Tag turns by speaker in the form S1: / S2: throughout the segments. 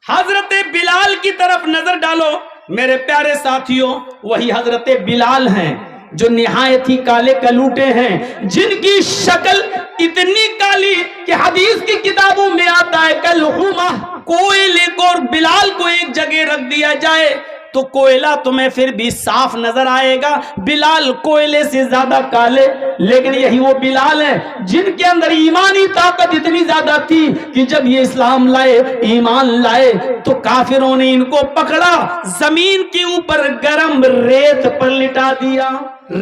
S1: حضرت بلال کی طرف نظر ڈالو میرے پیارے ساتھیوں، وہی حضرت بلال ہیں جو نہایت ہی کالے کلوٹے ہیں، جن کی شکل اتنی کالی کہ حدیث کی کتابوں میں آتا ہے کالحمہ۔ کوئلے کو اور بلال کو ایک جگہ رکھ دیا جائے تو کوئلہ تمہیں پھر بھی صاف نظر آئے گا، بلال کوئلے سے زیادہ کالے۔ لیکن یہی وہ بلال ہیں جن کے اندر ایمانی طاقت اتنی زیادہ تھی کہ جب یہ اسلام لائے، ایمان لائے، تو کافروں نے ان کو پکڑا، زمین کے اوپر گرم ریت پر لٹا دیا۔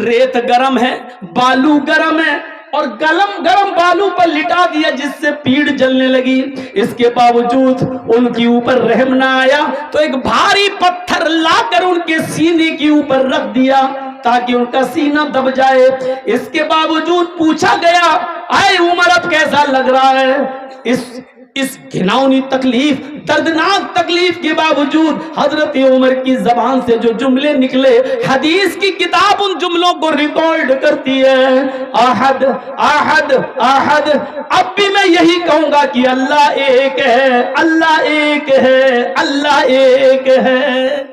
S1: ریت گرم ہے، بالو گرم ہے، اور گرم بالو پر لٹا دیا جس سے پیڑ جلنے لگی۔ اس کے باوجود ان کے اوپر رحم نہ آیا تو ایک بھاری پتھر لا کر ان کے سینے کے اوپر رکھ دیا تاکہ ان کا سینہ دب جائے۔ اس کے باوجود پوچھا گیا، اے عمر اب کیسا لگ رہا ہے؟ اس گھناؤنی تکلیف، دردناک تکلیف کے باوجود حضرت عمر کی زبان سے جو جملے نکلے، حدیث کی کتاب ان جملوں کو ریکارڈ کرتی ہے، احد احد احد۔ اب بھی میں یہی کہوں گا کہ اللہ ایک ہے، اللہ ایک ہے، اللہ ایک ہے۔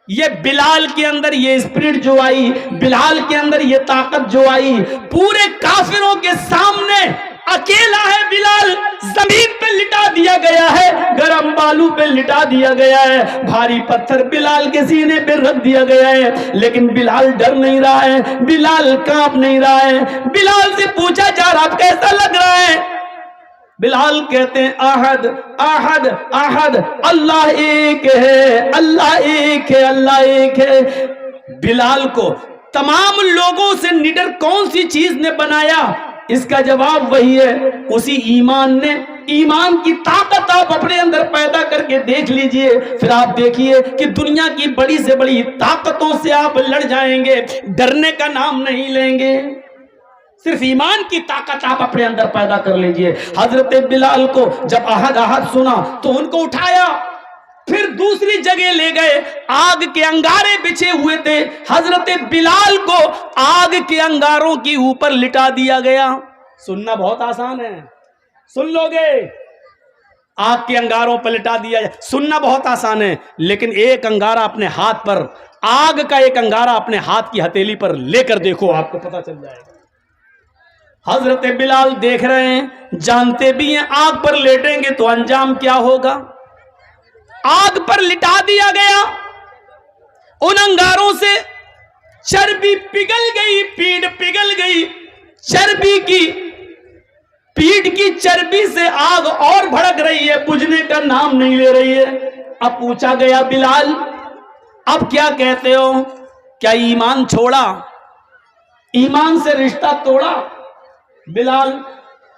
S1: یہ بلال کے اندر یہ اسپرٹ جو آئی، بلال کے اندر یہ طاقت جو آئی، پورے کافروں کے سامنے اکیلا ہے بلال، زمین پہ لٹا دیا گیا ہے، گرم بالو پہ لٹا دیا گیا ہے، بھاری پتھر بلال کے سینے پہ رکھ دیا گیا ہے، لیکن بلال ڈر نہیں رہا ہے، بلال کانپ نہیں رہا ہے۔ بلال سے پوچھا جا رہا اب کیسا لگ رہا ہے؟ بلال کہتے ہیں احد احد احد، اللہ ایک ہے، اللہ ایک ہے، اللہ ایک ہے۔ بلال کو تمام لوگوں سے نڈر کون سی چیز نے بنایا؟ اس کا جواب وہی ہے، اسی ایمان نے۔ ایمان کی طاقت آپ اپنے اندر پیدا کر کے دیکھ لیجئے، پھر آپ دیکھیے کہ دنیا کی بڑی سے بڑی طاقتوں سے آپ لڑ جائیں گے، ڈرنے کا نام نہیں لیں گے۔ صرف ایمان کی طاقت آپ اپنے اندر پیدا کر لیجئے۔ حضرت بلال کو جب احد احد سنا تو ان کو اٹھایا، پھر دوسری جگہ لے گئے، آگ کے انگارے بچھے ہوئے تھے، حضرت بلال کو آگ کے انگاروں کے اوپر لٹا دیا گیا۔ سننا بہت آسان ہے، سن لو گے، آگ کے انگاروں پر لٹا دیا جائے، سننا بہت آسان ہے، لیکن ایک انگارہ اپنے ہاتھ پر، آگ کا ایک انگارہ اپنے ہاتھ کی ہتھیلی پر لے کر دیکھو، آپ کو پتا چل جائے گا۔ حضرت بلال دیکھ رہے ہیں، جانتے بھی ہیں آگ پر لیٹیں گے تو انجام کیا ہوگا۔ آگ پر لٹا دیا گیا، ان انگاروں سے چربی پگھل گئی، پیٹ پگھل گئی، چربی کی، پیٹ کی چربی سے آگ اور بھڑک رہی ہے، بجھنے کا نام نہیں لے رہی ہے۔ اب پوچھا گیا بلال اب کیا کہتے ہو؟ کیا ایمان چھوڑا؟ ایمان سے رشتہ توڑا؟ بلال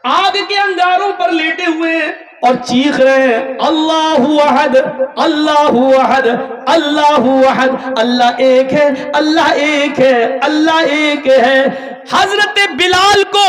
S1: آگ کے انگاروں پر لیٹے ہوئے ہیں اور چیخ رہے ہیں، اللہ احد اللہ احد اللہ احد، اللہ ایک ہے، اللہ ایک ہے، اللہ ایک ہے۔ حضرت بلال کو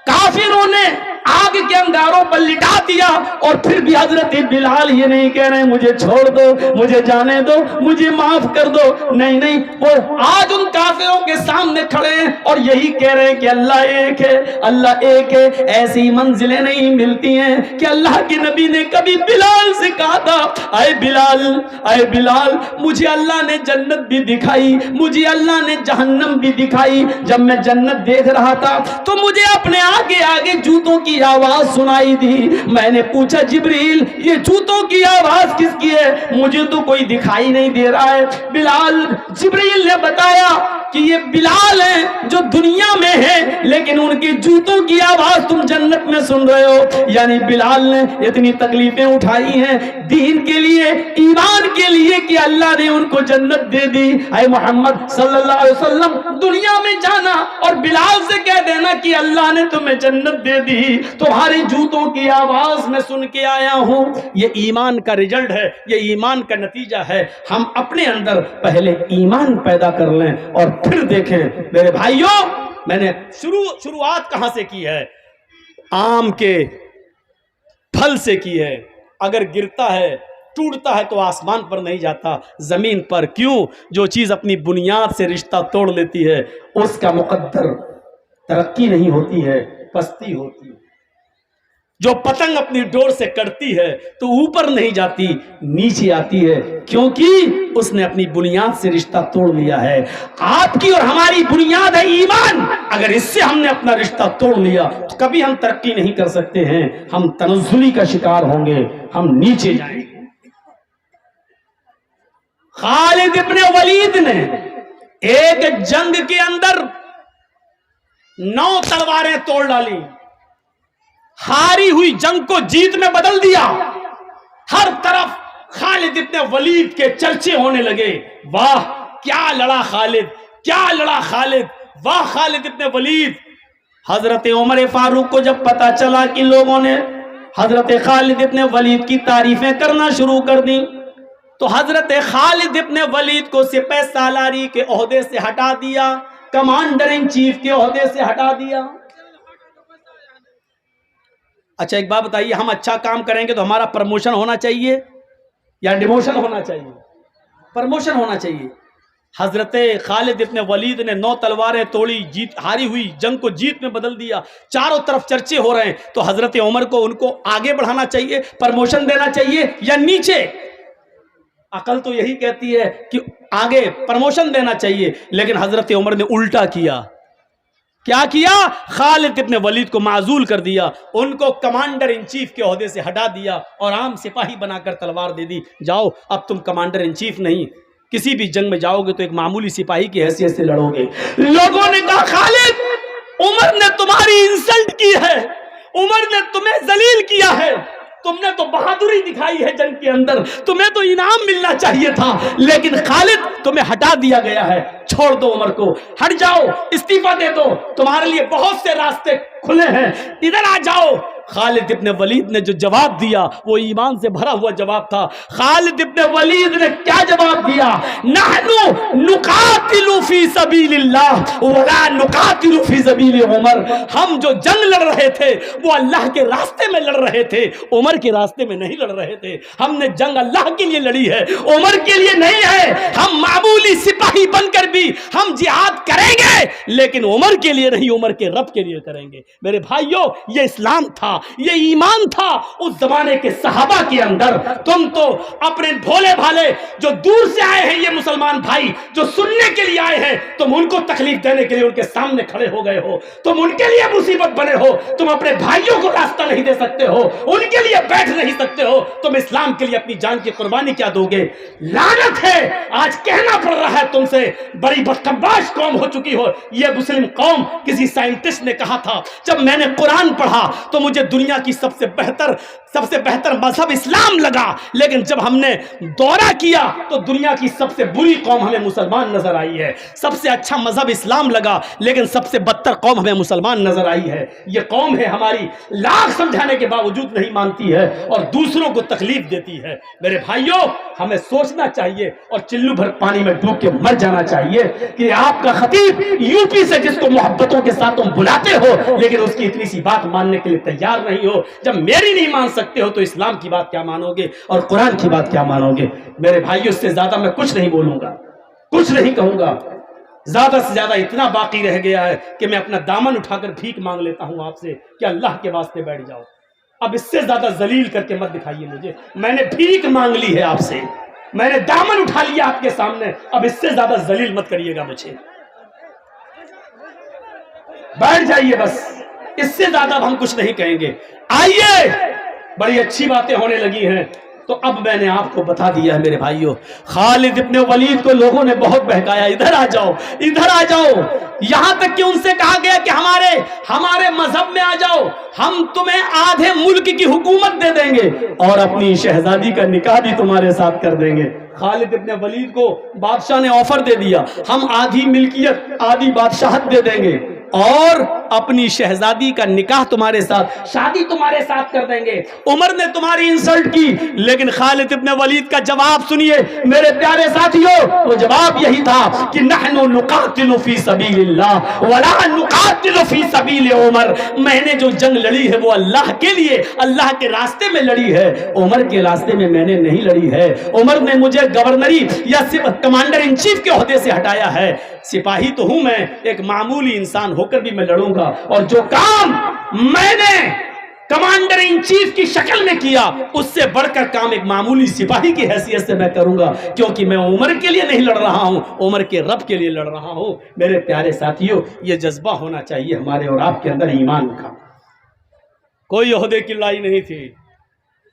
S1: کافروں نے آگ کے انگاروں پر لٹا دیا، اور پھر بھی حضرت بلال یہ نہیں کہہ رہے مجھے چھوڑ دو، مجھے جانے دو، مجھے معاف کر دو، نہیں نہیں، وہ آج ان کافروں کے سامنے کھڑے ہیں اور یہی کہہ رہے ہیں کہ اللہ ایک ہے، اللہ ایک ہے۔ ایسی منزلیں نہیں ملتی ہیں کہ اللہ کے نبی نے کبھی بلال سے کہا تھا، اے بلال، اے بلال، مجھے اللہ نے جنت بھی دکھائی، مجھے اللہ نے جہنم بھی دکھائی۔ جب میں جنت دیکھ رہا تھا تو مجھے اپنے آگے آگے جوتوں کی آواز سنائی دی، میں نے پوچھا جبریل یہ جوتوں کی آواز کس کی ہے؟ مجھے تو کوئی دکھائی نہیں دے رہا ہے۔ بلال، جبریل نے بتایا کہ یہ بلال ہیں جو دنیا میں ہیں، لیکن ان کے جوتوں کی آواز تم جنت میں سن رہے ہو۔ یعنی بلال نے اتنی تکلیفیں اٹھائی ہیں دین کے لیے، ایمان کے لیے، کہ اللہ نے ان کو جنت دے دی۔ اے محمد صلی اللہ علیہ وسلم، دنیا میں جانا اور بلال سے کہہ دینا کہ اللہ نے تمہیں جنت دے دی، تمہارے جوتوں کی آواز میں سن کے آیا ہوں۔ یہ ایمان کا رزلٹ ہے، یہ ایمان کا نتیجہ ہے۔ ہم اپنے اندر پہلے ایمان پیدا کر لیں اور پھر دیکھیں۔ میرے بھائیوں، میں نے شروعات کہاں سے کی ہے؟ آم کے پھل سے کی ہے۔ اگر گرتا ہے، ٹوٹتا ہے تو آسمان پر نہیں جاتا، زمین پر۔ کیوں؟ جو چیز اپنی بنیاد سے رشتہ توڑ لیتی ہے اس کا مقدر ترقی نہیں ہوتی ہے، پستی ہوتی ہے۔ جو پتنگ اپنی ڈور سے کٹتی ہے تو اوپر نہیں جاتی، نیچے آتی ہے، کیونکہ اس نے اپنی بنیاد سے رشتہ توڑ لیا ہے۔ آپ کی اور ہماری بنیاد ہے ایمان، اگر اس سے ہم نے اپنا رشتہ توڑ لیا تو کبھی ہم ترقی نہیں کر سکتے ہیں، ہم تنزلی کا شکار ہوں گے، ہم نیچے جائیں گے۔ خالد ابن ولید نے ایک جنگ کے اندر 9 تلواریں توڑ ڈالی، ہاری ہوئی جنگ کو جیت میں بدل دیا۔ ہر طرف خالد ابن ولید کے چرچے ہونے لگے، واہ کیا لڑا خالد، کیا لڑا خالد، واہ خالد ابن ولید۔ حضرت عمر فاروق کو جب پتا چلا کہ لوگوں نے حضرت خالد ابن ولید کی تعریفیں کرنا شروع کر دی تو حضرت خالد ابن ولید کو سپہ سالاری کے عہدے سے ہٹا دیا، کمانڈر ان چیف کے عہدے سے ہٹا دیا۔ اچھا ایک بات بتائیے، ہم اچھا کام کریں گے تو ہمارا پرموشن ہونا چاہیے یا ڈیموشن ہونا چاہیے؟ پرموشن ہونا چاہیے۔ حضرت خالد ابن ولید نے 9 تلواریں توڑی، جیت ہاری ہوئی جنگ کو جیت میں بدل دیا، چاروں طرف چرچے ہو رہے ہیں، تو حضرت عمر کو ان کو آگے بڑھانا چاہیے، پرموشن دینا چاہیے یا نیچے؟ عقل تو یہی کہتی ہے کہ آگے پرموشن دینا چاہیے، لیکن حضرت عمر نے الٹا کیا۔ کیا کیا؟ خالد ابن ولید کو معزول کر دیا، ان کو کمانڈر ان چیف کے عہدے سے ہٹا دیا اور عام سپاہی بنا کر تلوار دے دی، جاؤ اب تم کمانڈر ان چیف نہیں، کسی بھی جنگ میں جاؤ گے تو ایک معمولی سپاہی کی حیثیت سے لڑو گے۔ لوگوں نے کہا خالد عمر نے تمہاری انسلٹ کی ہے، عمر نے تمہیں ذلیل کیا ہے، تم نے تو بہادری دکھائی ہے جنگ کے اندر، تمہیں تو انعام ملنا چاہیے تھا، لیکن خالد تمہیں ہٹا دیا گیا ہے، چھوڑ دو عمر کو، ہٹ جاؤ، استعفیٰ دے دو، تمہارے لیے بہت سے راستے کھلے ہیں، ادھر آ جاؤ۔ خالد ابن ولید نے جو جواب دیا وہ ایمان سے بھرا ہوا جواب تھا۔ خالد ابن ولید نے کیا جواب دیا؟ نحنو نقاتل فی سبیل اللہ ولا نقاتل فی سبیل عمر، ہم جو جنگ لڑ رہے تھے وہ اللہ کے راستے میں لڑ رہے تھے، عمر کے راستے میں نہیں لڑ رہے تھے، ہم نے جنگ اللہ کے لیے لڑی ہے، عمر کے لیے نہیں ہے، ہم معمولی سپاہی بن کر بھی ہم جہاد کریں گے لیکن عمر کے لیے نہیں، عمر کے رب کے لیے کریں گے۔ میرے بھائیوں یہ اسلام تھا، یہ ایمان تھا اس زمانے کے صحابہ کے اندر۔ تم تو اپنے بھولے بھالے جو دور سے آئے ہیں یہ مسلمان بھائی جو سننے کے لیے آئے ہیں، تم ان کو تکلیف دینے کے لیے ان کے سامنے کھڑے ہو گئے ہو، تم ان کے لیے مصیبت بنے ہو، تم اپنے بھائیوں کو راستہ نہیں دے سکتے ہو، ان کے لیے بیٹھ نہیں سکتے ہو، تم اسلام کے لیے اپنی جان کی قربانی کیا دو گے؟ لعنت ہے، آج کہنا پڑ رہا ہے تم سے، بڑی بدقباش قوم ہو چکی ہو یہ مسلم قوم۔ کسی سائنٹسٹ نے کہا تھا جب میں نے قرآن پڑھا تو مجھے دنیا کی سب سے بہتر مذہب اسلام لگا، لیکن جب ہم نے دورہ کیا تو دنیا کی سب سے بری قوم ہمیں مسلمان نظر آئی ہے۔ سب سے اچھا مذہب اسلام لگا لیکن سب سے بدتر قوم ہمیں مسلمان نظر آئی ہے۔ یہ قوم ہے ہماری، لاکھ سمجھانے کے باوجود نہیں مانتی ہے اور دوسروں کو تکلیف دیتی ہے۔ میرے بھائیوں ہمیں سوچنا چاہیے اور چلو بھر پانی میں ڈوب کے مر جانا چاہیے کہ آپ کا خطیب یو پی سے جس کو محبتوں کے ساتھ تم بلاتے ہو لیکن اس کی اتنی سی بات ماننے کے لیے تیار نہیں ہو۔ جب میری نہیں مان سکتے ہو تو اسلام کی بات کیا مانو گے اور قرآن کی بات کیا مانو گے؟ میرے بھائیوں اس سے زیادہ میں کچھ نہیں بولوں گا، کچھ نہیں کہوں گا، زیادہ سے زیادہ اتنا باقی رہ گیا ہے کہ میں اپنا دامن اٹھا کر بھیک مانگ لیتا ہوں آپ سے کہ اللہ کے واسطے بیٹھ جاؤ، اب اس سے زیادہ ذلیل کر کے مت دکھائیے مجھے، میں نے بھیک مانگ لی ہے آپ سے، میں نے دامن اٹھا لیا آپ کے سامنے، اب اس سے زیادہ ذلیل مت کریے گا مجھے، بیٹھ جائیے بس، اس سے زیادہ اب ہم کچھ نہیں کہیں گے۔ آئیے بڑی اچھی باتیں ہونے لگی ہیں تو اب میں نے آپ کو بتا دیا ہے میرے بھائیوں، خالد ابن ولید کو لوگوں نے بہت بہکایا، ادھر آ جاؤ، ادھر آ جاؤ، یہاں تک کہ ان سے کہا گیا کہ ہمارے مذہب میں آ جاؤ، ہم تمہیں آدھے ملک کی حکومت دے دیں گے اور اپنی شہزادی کا نکاح بھی تمہارے ساتھ کر دیں گے۔ خالد ابن ولید کو بادشاہ نے آفر دے دیا، ہم آدھی ملکیت آدھی بادشاہت دے دیں گے اور اپنی شہزادی کا نکاح تمہارے ساتھ، شادی تمہارے ساتھ کر دیں گے۔ عمر نے تمہاری انسلٹ کی لیکن خالد ابن ولید کا جواب سنیے میرے پیارے ساتھیوں، وہ جواب یہی تھا کہ نحن نقاتل فی سبیل اللہ ولا نقاتل فی سبیل عمر، میں نے جو جنگ لڑی ہے وہ اللہ کے لیے، اللہ کے راستے میں لڑی ہے، عمر کے راستے میں میں نے نہیں لڑی ہے۔ عمر نے مجھے گورنری یا کمانڈر ان چیف کے عہدے سے ہٹایا ہے، سپاہی تو ہوں میں، ایک معمولی انسان ہو کر بھی میں لڑوں گا، اور جو کام میں نے کمانڈر ان چیف کی شکل میں کیا، اس سے بڑھ کر کام ایک معمولی سپاہی کی حیثیت سے میں کروں گا، کیونکہ میں عمر کے لیے نہیں لڑ رہا ہوں، عمر کے رب کے لیے لڑ رہا ہوں۔ میرے پیارے ساتھیوں، یہ جذبہ ہونا چاہیے ہمارے اور آپ کے اندر ایمان کا۔ کوئی عہدے کی لڑائی نہیں تھی،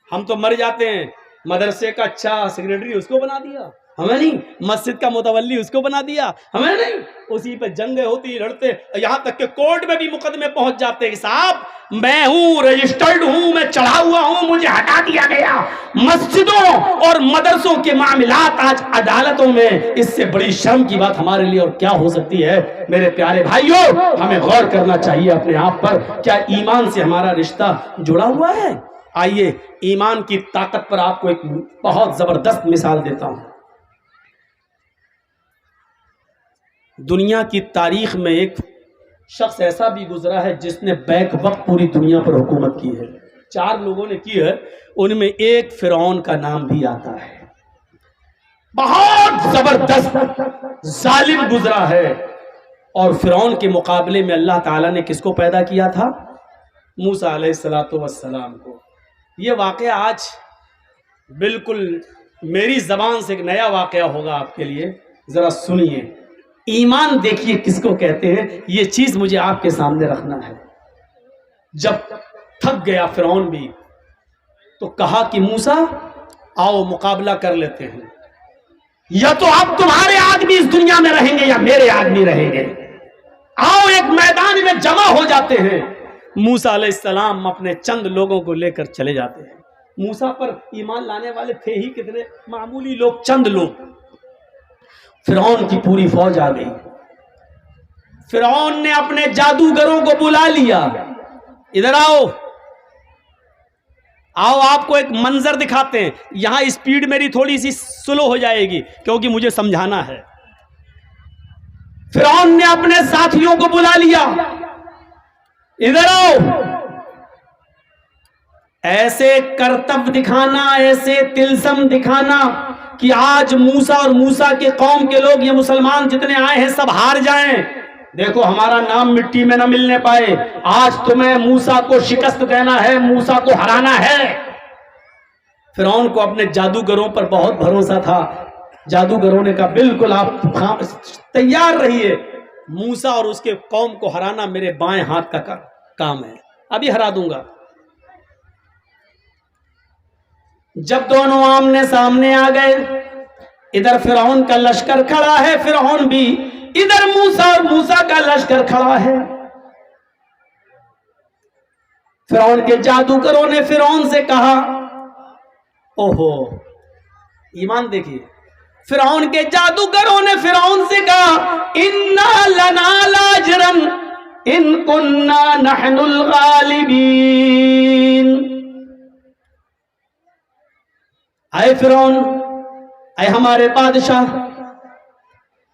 S1: ہم تو مر جاتے ہیں، مدرسے کا اچھا سیکریٹری اس کو بنا دیا، ہمیں نہیں، مسجد کا متولی اس کو بنا دیا، ہمیں نہیں، اسی پہ جنگیں ہوتی لڑتے، یہاں تک کہ کورٹ میں بھی مقدمے پہنچ جاتے ہیں، صاحب میں ہوں، رجسٹرڈ ہوں، میں چڑھا ہوا ہوں، مجھے ہٹا دیا گیا۔ مسجدوں اور مدرسوں کے معاملات آج عدالتوں میں، اس سے بڑی شرم کی بات ہمارے لیے اور کیا ہو سکتی ہے؟ میرے پیارے بھائیوں، ہمیں غور کرنا چاہیے اپنے آپ پر، کیا ایمان سے ہمارا رشتہ جڑا ہوا ہے؟ آئیے ایمان کی طاقت پر آپ کو ایک بہت زبردست مثال دیتا ہوں۔ دنیا کی تاریخ میں ایک شخص ایسا بھی گزرا ہے جس نے بیک وقت پوری دنیا پر حکومت کی ہے، 4 لوگوں نے کی ہے، ان میں ایک فرعون کا نام بھی آتا ہے۔ بہت زبردست ظالم گزرا ہے، اور فرعون کے مقابلے میں اللہ تعالیٰ نے کس کو پیدا کیا تھا؟ موسیٰ علیہ السلام کو۔ یہ واقعہ آج بالکل میری زبان سے ایک نیا واقعہ ہوگا آپ کے لیے، ذرا سنیے۔ ایمان دیکھیے کس کو کہتے ہیں، یہ چیز مجھے آپ کے سامنے رکھنا ہے۔ جب تھک گیا فرعون بھی تو کہا کہ موسیٰ آؤ مقابلہ کر لیتے ہیں، یا تو اب تمہارے آدمی اس دنیا میں رہیں گے یا میرے آدمی رہیں گے، آؤ ایک میدان میں جمع ہو جاتے ہیں۔ موسیٰ علیہ السلام اپنے چند لوگوں کو لے کر چلے جاتے ہیں۔ موسیٰ پر ایمان لانے والے تھے ہی کتنے، معمولی لوگ، چند لوگ۔ فرعون کی پوری فوج آ گئی۔ فرعون نے اپنے جادوگروں کو بلا لیا، ادھر آؤ آؤ آپ کو ایک منظر دکھاتے ہیں۔ یہاں اسپیڈ میری تھوڑی سی سلو ہو جائے گی کیونکہ مجھے سمجھانا ہے۔ فرعون نے اپنے ساتھیوں کو بلا لیا، ادھر آؤ، ایسے کرتب دکھانا، ایسے تلسم دکھانا کہ آج موسیٰ اور موسیٰ کے قوم کے لوگ، یہ مسلمان جتنے آئے ہیں سب ہار جائیں، دیکھو ہمارا نام مٹی میں نہ ملنے پائے، آج تمہیں موسیٰ کو شکست دینا ہے، موسیٰ کو ہرانا ہے۔ فرعون کو اپنے جادوگروں پر بہت بھروسہ تھا۔ جادوگروں نے کہا بالکل آپ تیار رہیے، موسیٰ اور اس کے قوم کو ہرانا میرے بائیں ہاتھ کا کام ہے، ابھی ہرا دوں گا۔ جب دونوں آمنے سامنے آ گئے، ادھر فرعون کا لشکر کھڑا ہے، فرعون بھی، ادھر موسیٰ اور موسیٰ کا لشکر کھڑا ہے۔ فرعون کے جادوگروں نے فرعون سے کہا، اوہو ایمان دیکھیے، فرعون کے جادوگروں نے فرعون سے کہا، اِنَّا لَنَا لَاجْرًا اِن كُنَّا نَحْنُ الْغَالِبِينَ۔ اے فرعون، اے ہمارے بادشاہ،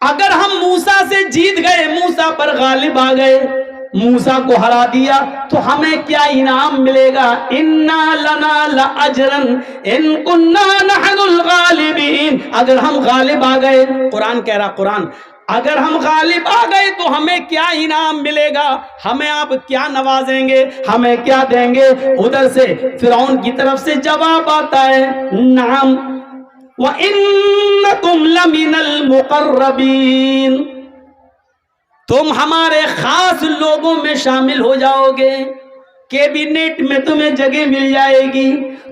S1: اگر ہم موسیٰ سے جیت گئے، موسیٰ پر غالب آ گئے، موسیٰ کو ہرا دیا تو ہمیں کیا انعام ملے گا؟ اِنَّا لَنَا لَأَجْرًا اِن كُنَّا نَحْنُ الْغَالِبِينَ۔ اگر ہم غالب آ گئے، قرآن کہہ رہا، قرآن، اگر ہم غالب آ گئے تو ہمیں کیا انعام ملے گا؟ ہمیں آپ کیا نوازیں گے؟ ہمیں کیا دیں گے؟ ادھر سے فرعون کی طرف سے جواب آتا ہے، نعم وَإِنَّكُمْ لَمِنَ الْمُقَرَّبِينَ، تم ہمارے خاص لوگوں میں شامل ہو جاؤ گے، کیبینٹ میں تمہیں جگہ مل جائے گی،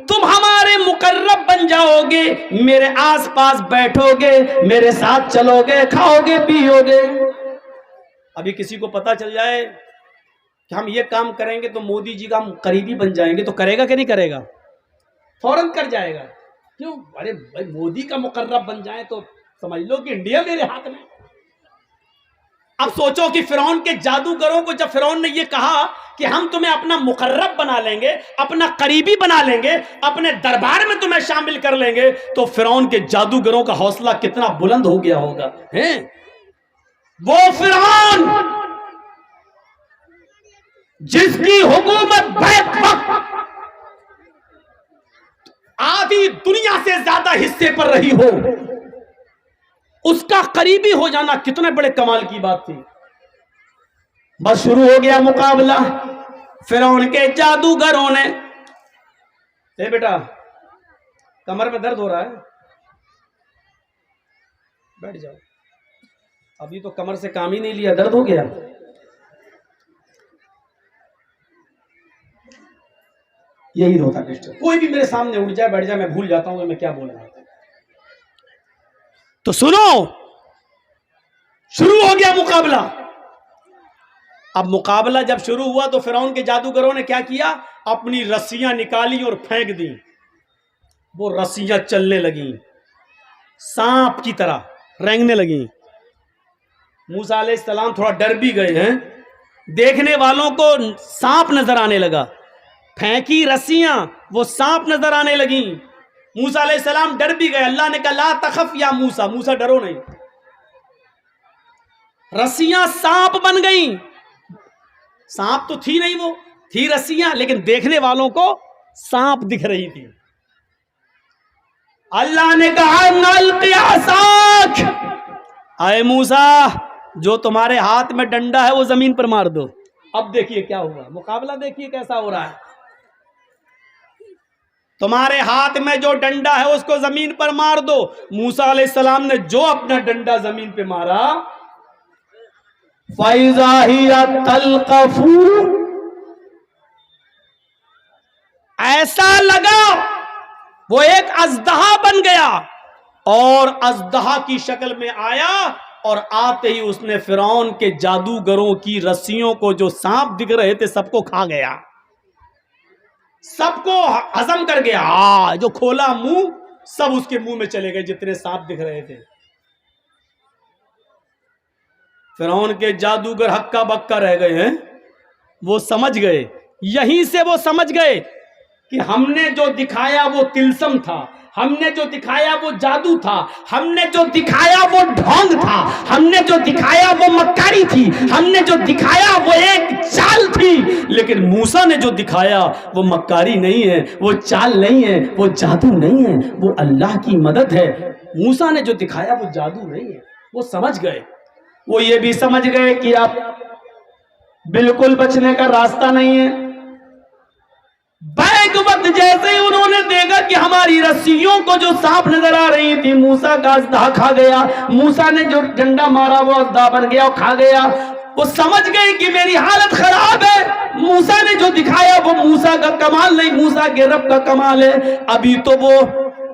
S1: تم ہمارے مقرب بن جاؤ گے، میرے آس پاس بیٹھو گے، میرے ساتھ چلو گے، کھاؤ گے، پیو گے۔ ابھی کسی کو پتا چل جائے کہ ہم یہ کام کریں گے تو مودی جی کا ہم قریبی بن جائیں گے، تو کرے گا کہ نہیں کرے گا؟ فوراً کر جائے گا۔ کیوں؟ ارے بھائی مودی کا مقرب بن جائیں تو سمجھ لو کہ انڈیا میرے ہاتھ میں۔ اب سوچو کہ فرعون کے جادوگروں کو جب فرعون نے یہ کہا کہ ہم تمہیں اپنا مقرب بنا لیں گے، اپنا قریبی بنا لیں گے، اپنے دربار میں تمہیں شامل کر لیں گے، تو فرعون کے جادوگروں کا حوصلہ کتنا بلند ہو گیا ہوگا۔ وہ فرعون جس کی حکومت بیک وقت آدھی دنیا سے زیادہ حصے پر رہی ہو، اس کا قریبی ہو جانا کتنے بڑے کمال کی بات تھی۔ بس شروع ہو گیا مقابلہ۔ فرعون کے جادوگروں نے، اے بیٹا کمر میں درد ہو رہا ہے، بیٹھ جاؤ، ابھی تو کمر سے کام ہی نہیں لیا، درد ہو گیا۔ یہی ہوتا ہے، کوئی بھی میرے سامنے اٹھ جائے بیٹھ جائے میں بھول جاتا ہوں کہ میں کیا بول رہا ہوں۔ تو سنو، شروع ہو گیا مقابلہ۔ اب مقابلہ جب شروع ہوا تو فرعون کے جادوگروں نے کیا کیا، اپنی رسیاں نکالی اور پھینک دی، وہ رسیاں چلنے لگیں، سانپ کی طرح رینگنے لگیں۔ موسیٰ علیہ السلام تھوڑا ڈر بھی گئے ہیں، دیکھنے والوں کو سانپ نظر آنے لگا، پھینکی رسیاں وہ سانپ نظر آنے لگیں۔ موسیٰ علیہ السلام ڈر بھی گئے، اللہ نے کہا لا تخف یا موسیٰ، موسیٰ ڈرو نہیں۔ رسیاں سانپ بن گئیں، سانپ تو تھی نہیں، وہ تھی رسیاں، لیکن دیکھنے والوں کو سانپ دکھ رہی تھی۔ اللہ نے کہا نلقی عصاک، اے موسیٰ جو تمہارے ہاتھ میں ڈنڈا ہے وہ زمین پر مار دو۔ اب دیکھیے کیا ہوا، مقابلہ دیکھیے کیسا ہو رہا ہے۔ تمہارے ہاتھ میں جو ڈنڈا ہے اس کو زمین پر مار دو۔ موسیٰ علیہ السلام نے جو اپنا ڈنڈا زمین پہ مارا، فَإِذَا هِيَ تَلْقَفُ، ایسا لگا وہ ایک اژدہا بن گیا اور اژدہا کی شکل میں آیا، اور آتے ہی اس نے فرعون کے جادوگروں کی رسیوں کو جو سانپ دکھ رہے تھے سب کو کھا گیا، سب کو ہضم کر گیا۔ جو کھولا منہ سب اس کے منہ میں چلے گئے جتنے سانپ دکھ رہے تھے۔ فرعون کے جادوگر ہکا بکا رہ گئے ہیں، وہ سمجھ گئے، یہیں سے وہ سمجھ گئے کہ ہم نے جو دکھایا وہ تلسم تھا، ہم نے جو دکھایا وہ جادو تھا، ہم نے جو دکھایا وہ ڈھونگ تھا، ہم نے جو دکھایا وہ مکاری تھی، ہم نے جو دکھایا وہ ایک چال تھی۔ لیکن موسیٰ نے جو دکھایا وہ مکاری نہیں ہے، وہ چال نہیں ہے، وہ جادو نہیں ہے، وہ اللہ کی مدد ہے۔ موسیٰ نے جو دکھایا وہ جادو نہیں ہے۔ وہ سمجھ گئے، وہ یہ بھی سمجھ گئے کہ اب بالکل بچنے کا راستہ نہیں ہے۔ بیک وقت جیسے ہی انہوں نے دیکھا کہ ہماری رسیوں کو جو سانپ نظر آ رہی تھی موسیٰ کا اژدہا کھا گیا، موسیٰ نے جو ڈنڈا مارا وہ اژدہا بن گیا اور کھا گیا، وہ سمجھ گئے کہ میری حالت خراب ہے۔ موسیٰ نے جو دکھایا وہ موسیٰ کا کمال نہیں، موسیٰ کے رب کا کمال ہے۔ ابھی تو وہ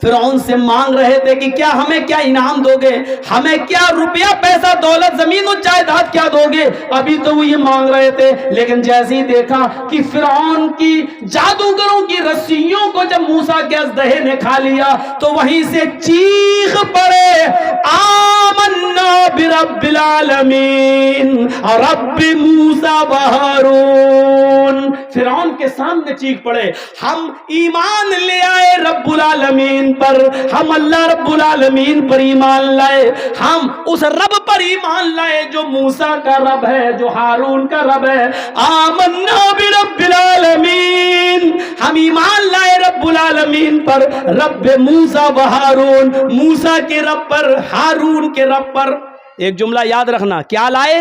S1: فرعون سے مانگ رہے تھے کہ کیا ہمیں کیا انعام دو گے، ہمیں کیا روپیہ پیسہ دولت زمین و جائیداد کیا دو گے، ابھی تو وہ یہ مانگ رہے تھے۔ لیکن جیسے ہی دیکھا کہ فرعون کی جادوگروں کی رسیوں کو جب موسیٰ کے اژدہے نے کھا لیا تو وہیں سے چیخ پڑے آمنا برب العالمین رب موسیٰ و ہارون۔ فرعون کے سامنے چیخ پڑے، ہم ایمان لے آئے رب العالمین پر، ہم اللہ رب العالمین پر ایمان لائے، ہم اس رب پر ایمان لائے جو موسیٰ کا رب ہے، جو ہارون کا رب ہے۔ آمنا برب العالمین، ہم ایمان لائے رب العالمین پر، رب موسیٰ و ہارون، موسیٰ کے رب پر، ہارون کے رب پر۔ ایک جملہ یاد رکھنا، کیا لائے؟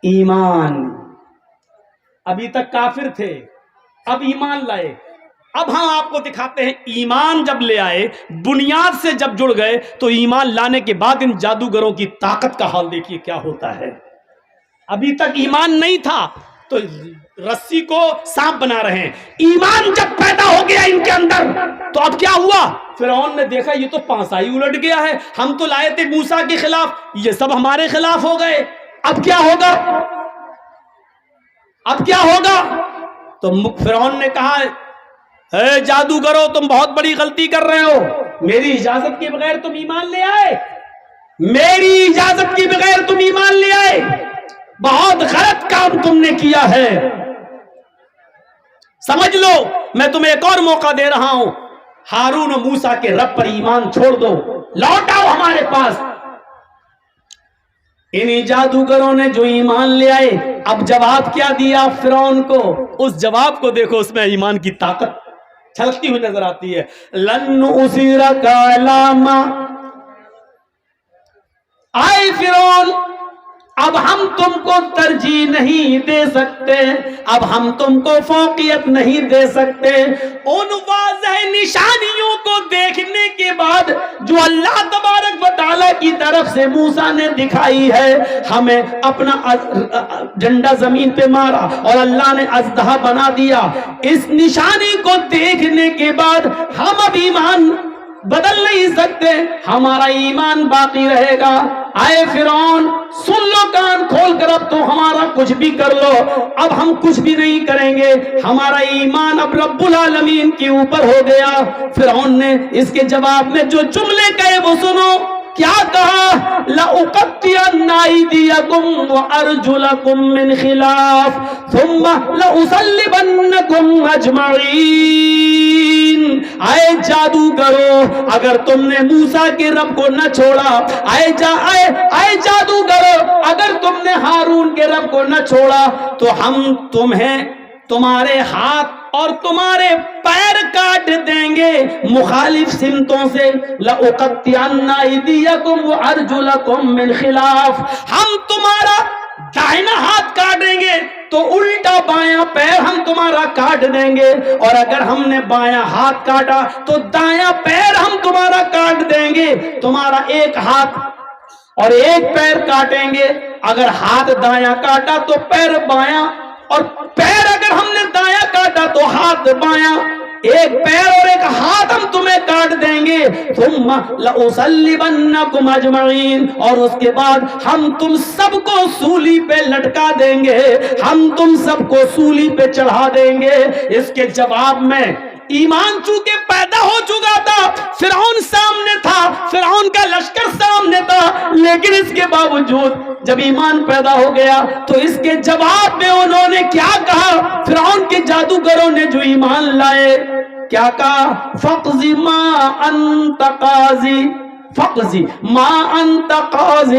S1: ایمان۔ ابھی تک کافر تھے، اب ایمان لائے۔ اب ہم آپ کو دکھاتے ہیں ایمان جب لے آئے، بنیاد سے جب جڑ گئے تو ایمان لانے کے بعد ان جادوگروں کی طاقت کا حال دیکھیے کیا ہوتا ہے۔ ابھی تک ایمان نہیں تھا تو رسی کو سانپ بنا رہے ہیں، ایمان جب پیدا ہو گیا ان کے اندر تو اب کیا ہوا؟ فرعون نے دیکھا یہ تو پانسا ہی الٹ گیا ہے، ہم تو لائے تھے موسیٰ کے خلاف، یہ سب ہمارے خلاف ہو گئے، اب کیا ہوگا؟ اب کیا ہوگا؟ تو فرعون نے کہا اے جادوگرو تم بہت بڑی غلطی کر رہے ہو، میری اجازت کے بغیر تم ایمان لے آئے، میری اجازت کے بغیر تم ایمان لے آئے، بہت غلط کام تم نے کیا ہے۔ سمجھ لو میں تمہیں ایک اور موقع دے رہا ہوں، ہارون و موسیٰ کے رب پر ایمان چھوڑ دو، لوٹ آؤ ہمارے پاس۔ انہی جادوگروں نے جو ایمان لے آئے، اب جواب کیا دیا فرعون کو؟ اس جواب کو دیکھو، اس میں ایمان کی طاقت چھلکتی ہوئی نظر آتی ہے۔ لن نؤثرک علی ما، آئے فرعون اب ہم تم کو ترجیح نہیں دے سکتے، اب ہم تم کو فوقیت نہیں دے سکتے۔ ان واضح نشانیوں کو دیکھنے کے بعد جو اللہ تبارک و تعالیٰ کی طرف سے موسیٰ نے دکھائی ہے، ہمیں اپنا ڈنڈا زمین پہ مارا اور اللہ نے اژدہا بنا دیا، اس نشانی کو دیکھنے کے بعد ہم اب ایمان بدل نہیں سکتے، ہمارا ایمان باقی رہے گا۔ آئے فرعون سن لو، کان کھول کر، اب تو ہمارا کچھ بھی کر لو، اب ہم کچھ بھی نہیں کریں گے، ہمارا ایمان اب رب العالمین کے اوپر ہو گیا۔ فرعون نے اس کے جواب میں جو جملے کہے وہ سنو، کیا کہا؟ لَأُقَطِّعَنَّ أَيْدِيَكُمْ وَأَرْجُلَكُمْ مِنْ خِلَافٍ ثُمَّ لَأُصَلِّبَنَّكُمْ أَجْمَعِينَ۔ اے جادوگرو، اگر تم نے موسیٰ کے رب کو نہ چھوڑا، اے جادوگرو، اگر تم نے ہارون کے رب کو نہ چھوڑا تو ہم تمہیں تمہارے ہاتھ اور تمہارے پیر کاٹ دیں گے مخالف سمتوں سے۔ لَأُقَطِّعَنَّ أَيْدِيَكُمْ وَأَرْجُلَكُمْ مِنْ خِلَافٍ، ہم تمہارا دائنا ہاتھ کاٹیں گے تو الٹا بایاں پیر ہم تمہارا کاٹ دیں گے، اور اگر ہم نے بایاں ہاتھ کاٹا تو دایاں پیر ہم تمہارا کاٹ دیں گے۔ تمہارا ایک ہاتھ اور ایک پیر کاٹیں گے، اگر ہاتھ دایاں کاٹا تو پیر بایاں، اور پیر اگر ہم نے دایاں کاٹا تو ہاتھ بایاں، ایک پیر اور ایک ہاتھ ہم تمہیں کاٹ دیں گے۔ ثم لأصلبنکم اجمعین، اور اس کے بعد ہم تم سب کو سولی پہ لٹکا دیں گے، ہم تم سب کو سولی پہ چڑھا دیں گے۔ اس کے جواب میں ایمان چونکہ پیدا ہو چکا تھا، فرعون سامنے تھا، فرعون کا لشکر سامنے تھا، لیکن اس کے باوجود جب ایمان پیدا ہو گیا تو اس کے جواب میں انہوں نے کیا کہا؟ فرعون کے جادوگروں نے جو ایمان لائے کیا کہا؟ فَقْضِ مَا أَنْتَ قَاضٍ، فَقْضِ مَا أَنْتَ قَاضٍ،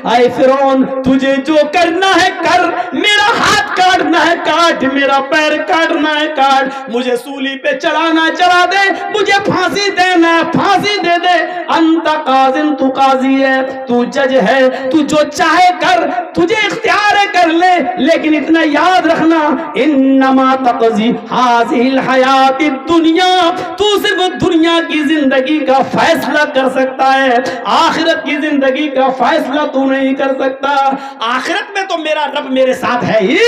S1: اے فرعون تجھے جو کرنا ہے کر، میرا ہاتھ کاٹنا ہے کاٹ، میرا پیر کاٹنا ہے کاٹ، مجھے سولی پہ چڑھانا چڑھا دے، مجھے پھانسی دینا ہے پھانسی دے دے۔ انت قاضٍ، تو قاضی ہے، تو جج ہے، تو جو چاہے کر، تجھے اختیار ہے کر لے، لیکن اتنا یاد رکھنا انما تقضی هذه الحیات الدنیا، تو صرف دنیا کی زندگی کا فیصلہ کر سکتا ہے، آخرت کی زندگی کا فیصلہ تو نہیں کر سکتا۔ آخرت میں تو میرا رب میرے ساتھ ہے ہی،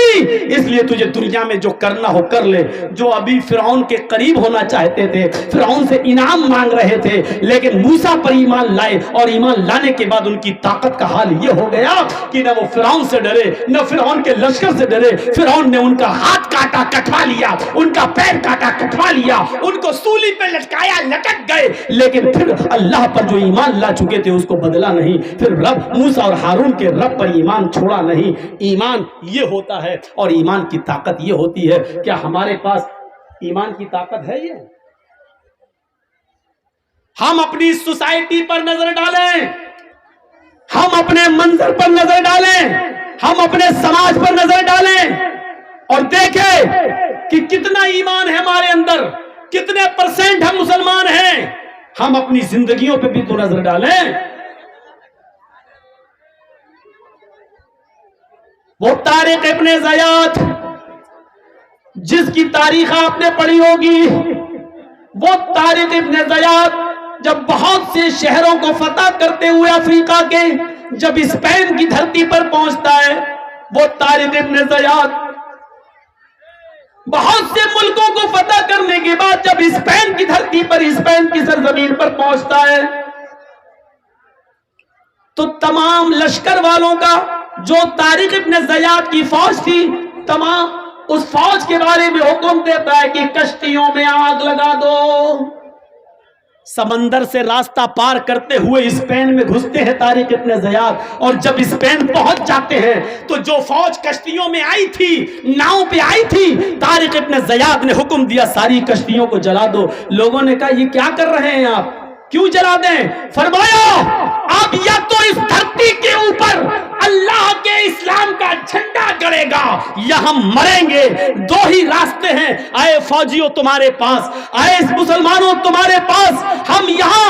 S1: اس لیے تجھے دنیا میں جو کرنا ہو کر لے۔ جو ابھی فرعون کے قریب ہونا چاہتے تھے، فرعون سے انعام مانگ رہے تھے، لیکن موسیٰ پر ایمان لائے، اور ایمان لانے کے بعد ان کی طاقت کا حال یہ ہو گیا کہ نہ وہ فرعون سے ڈرے، نہ فرعون کے لشکر سے ڈرے۔ فرعون نے ان کا ہاتھ کاٹا کٹوا لیا، ان کا پیر کاٹا کٹوا لیا، ان کو سولی پہ لٹکایا لٹک گئے، لیکن پھر اللہ پر جو ایمان لا چکے تھے اس کو بدلا نہیں، پھر رب موسیٰ اور ہارون کے رب پر ایمان چھوڑا نہیں۔ ایمان یہ ہوتا ہے، اور ایمان کی طاقت یہ ہوتی ہے۔ کیا ہمارے پاس ایمان کی طاقت ہے؟ یہ ہم اپنی سوسائٹی پر نظر ڈالیں، ہم اپنے منظر پر نظر ڈالیں، ہم اپنے سماج پر نظر ڈالیں اور دیکھیں کہ کتنا ایمان ہے ہمارے اندر، کتنے پرسنٹ ہم مسلمان ہیں۔ ہم اپنی زندگیوں پہ بھی تو نظر ڈالیں۔ وہ طارق ابن زیاد جس کی تاریخ آپ نے پڑھی ہوگی، وہ طارق ابن زیاد جب بہت سے شہروں کو فتح کرتے ہوئے افریقہ کے جب اسپین کی دھرتی پر پہنچتا ہے، وہ طارق ابن زیاد بہت سے ملکوں کو فتح کرنے کے بعد جب اسپین کی دھرتی پر، اسپین کی سرزمین پر پہنچتا ہے تو تمام لشکر والوں کا، جو طارق ابن زیاد کی فوج تھی، تمام اس فوج کے بارے میں حکم دیتا ہے کہ کشتیوں میں آگ لگا دو۔ سمندر سے راستہ پار کرتے ہوئے اسپین میں گھستے ہیں طارق ابن زیاد، اور جب اسپین پہنچ جاتے ہیں تو جو فوج کشتیوں میں آئی تھی، ناؤں پہ آئی تھی، طارق ابن زیاد نے حکم دیا ساری کشتیوں کو جلا دو۔ لوگوں نے کہا یہ کیا کر رہے ہیں آپ، کیوں جلا دیں؟ فرمایا اب یا تو اس دھرتی کے اوپر اللہ کے اسلام کا جھنڈا گڑے گا یا ہم مریں گے، دو ہی راستے ہیں۔ اے فوجیوں تمہارے پاس، اے مسلمانوں تمہارے پاس، ہم یہاں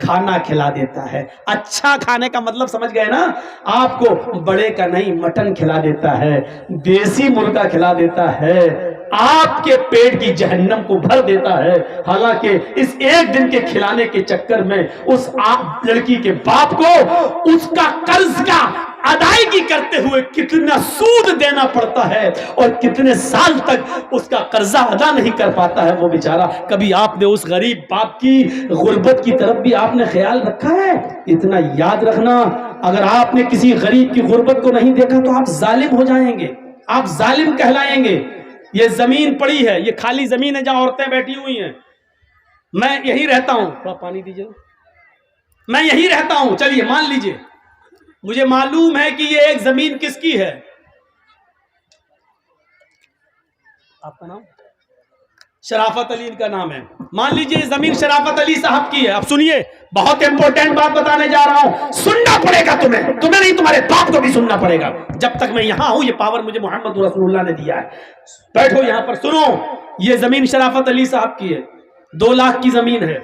S1: کھانا کھلا دیتا ہے. اچھا کھانے کا مطلب سمجھ گئے نا؟ آپ کو بڑے کا نہیں مٹن کھلا دیتا ہے, دیسی مرغا کھلا دیتا ہے, آپ کے پیٹ کی جہنم کو بھر دیتا ہے. حالانکہ اس ایک دن کے کھلانے کے چکر میں اس لڑکی کے باپ کو اس کا قرض کا ادائیگی کرتے ہوئے کتنا سود دینا پڑتا ہے اور کتنے سال تک اس کا قرضہ ادا نہیں کر پاتا ہے وہ بیچارہ. کبھی آپ نے اس غریب باپ کی غربت کی طرف بھی آپ نے خیال رکھا ہے؟ اتنا یاد رکھنا, اگر آپ نے کسی غریب کی غربت کو نہیں دیکھا تو آپ ظالم ہو جائیں گے, آپ ظالم کہلائیں گے. یہ زمین پڑی ہے, یہ خالی زمین ہے جہاں عورتیں بیٹھی ہوئی ہیں, میں یہی رہتا ہوں. تھوڑا پانی دیجیے. میں یہی رہتا ہوں, چلیے مان لیجئے مجھے معلوم ہے کہ یہ ایک زمین کس کی ہے. آپ کا نام؟ شرافت علی کا نام ہے. مان لیجئے زمین شرافت علی صاحب کی ہے. اب سنیے, بہت امپورٹنٹ بات بتانے جا رہا ہوں, سننا پڑے گا تمہیں نہیں, تمہارے باپ کو بھی سننا پڑے گا. جب تک میں یہاں ہوں, یہ پاور مجھے محمد رسول اللہ نے دیا ہے. بیٹھو یہاں پر, سنو. یہ زمین شرافت علی صاحب کی ہے, 2 لاکھ کی زمین ہے.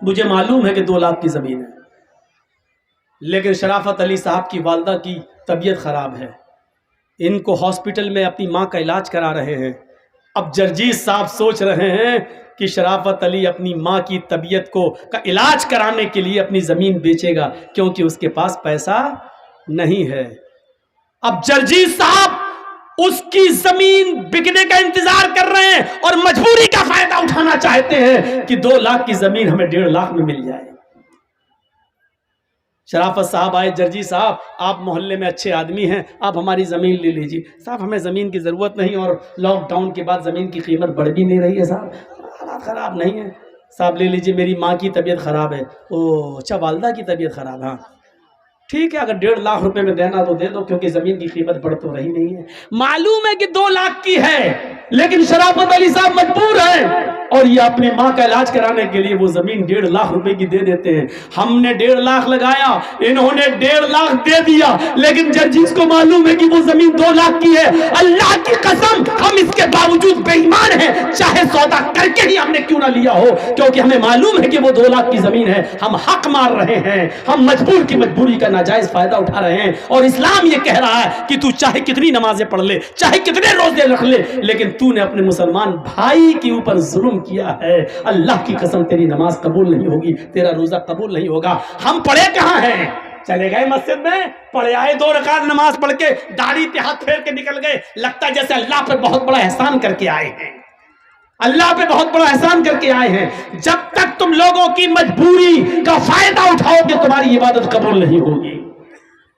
S1: مجھے معلوم ہے کہ 2 لاکھ کی زمین ہے, لیکن شرافت علی صاحب کی والدہ کی طبیعت خراب ہے. ان کو ہاسپٹل میں اپنی ماں کا علاج کرا رہے ہیں. اب جرجیز صاحب سوچ رہے ہیں کہ شرافت علی اپنی ماں کی طبیعت کا علاج کرانے کے لیے اپنی زمین بیچے گا, کیونکہ اس کے پاس پیسہ نہیں ہے. اب جرجیز صاحب اس کی زمین بکنے کا انتظار کر رہے ہیں اور مجبوری کا فائدہ اٹھانا چاہتے ہیں کہ 2 لاکھ کی زمین ہمیں 1.5 لاکھ میں مل جائے. شرافت صاحب آئے, جرجی صاحب آپ محلے میں اچھے آدمی ہیں, آپ ہماری زمین لے لیجیے. صاحب ہمیں زمین کی ضرورت نہیں, اور لاک ڈاؤن کے بعد زمین کی قیمت بڑھ بھی نہیں رہی ہے صاحب, حالات خراب نہیں ہے. صاحب لے لیجیے, میری ماں کی طبیعت خراب ہے. اوہ اچھا, والدہ کی طبیعت خراب, ہاں ٹھیک ہے, اگر 1.5 لاکھ روپے میں دینا تو دے دو, کیونکہ زمین کی قیمت بڑھ تو رہی نہیں ہے. معلوم ہے کہ 2 لاکھ کی ہے, لیکن شرافت علی صاحب مجبور ہیں اور یہ اپنی ماں کا علاج کرانے کے لیے وہ زمین 1.5 لاکھ روپے کی دے دیتے ہیں. ہم نے 1.5 لاکھ لگایا, انہوں نے 1.5 لاکھ دے دیا, لیکن جرجیز کو معلوم ہے کہ وہ زمین 2 لاکھ کی ہے. اللہ کی قسم ہم اس کے باوجود بے ایمان ہیں, چاہے سودا کر کے ہی ہم نے کیوں نہ لیا ہو, کیونکہ ہمیں معلوم ہے کہ وہ 2 لاکھ کی زمین ہے. ہم حق مار رہے ہیں, ہم مجبور کی مجبوری کا ناجائز فائدہ اٹھا رہے ہیں. اور اسلام یہ کہہ رہا ہے کہ تو چاہے کتنی نمازیں پڑھ لے, چاہے کتنے روزے رکھ لے, لیکن تو نے اپنے مسلمان بھائی کے اوپر ظلم کیا ہے. اللہ کی قسم تیری نماز قبول نہیں ہوگی, تیرا روزہ قبول نہیں ہوگا. ہم پڑھے کہاں ہیں؟ چلے گئے مسجد میں, پڑھے آئے 2 رکعت نماز پڑھ کے داڑھی پہ ہاتھ پھیر کے نکل گئے, لگتا ہے جیسے اللہ پہ بہت بڑا احسان کر کے آئے ہیں, اللہ پہ بہت بڑا احسان کر کے آئے ہیں. جب تک تم لوگوں کی مجبوری کا فائدہ اٹھاؤ گے تمہاری عبادت قبول نہیں ہوگی.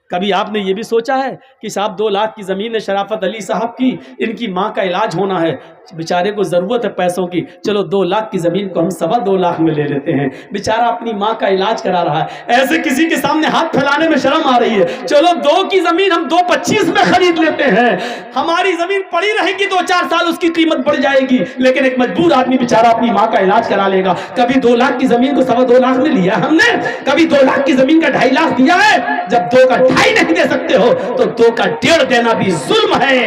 S1: کبھی آپ نے یہ بھی سوچا ہے کہ صاحب 2 لاکھ کی زمین ہے شرافت علی صاحب کی, ان کی ماں کا علاج ہونا ہے, بیچارے کو ضرورت ہے پیسوں کی, چلو 2 لاکھ کی زمین کو ہم 2.25 لاکھ میں لے لیتے ہیں. بیچارہ اپنی ماں کا علاج کرا رہا ہے, ایسے کسی کے سامنے ہاتھ پھیلانے میں شرم آ رہی ہے, چلو 2 کی زمین ہم 2.25 میں خرید لیتے ہیں. ہماری زمین پڑی رہے گی 2-4 سال, اس کی قیمت بڑھ جائے گی, لیکن ایک مجبور آدمی بیچارہ اپنی ماں کا علاج کرا لے گا. کبھی 2 لاکھ کی زمین کو 2.25 لاکھ میں لیا ہم نے, کبھی 2 لاکھ کی زمین کا 2.5 لاکھ دیا ہے. جب 2 کا 2.5 نہیں دے سکتے ہو تو 2 کا 1.5 دینا بھی ظلم ہے,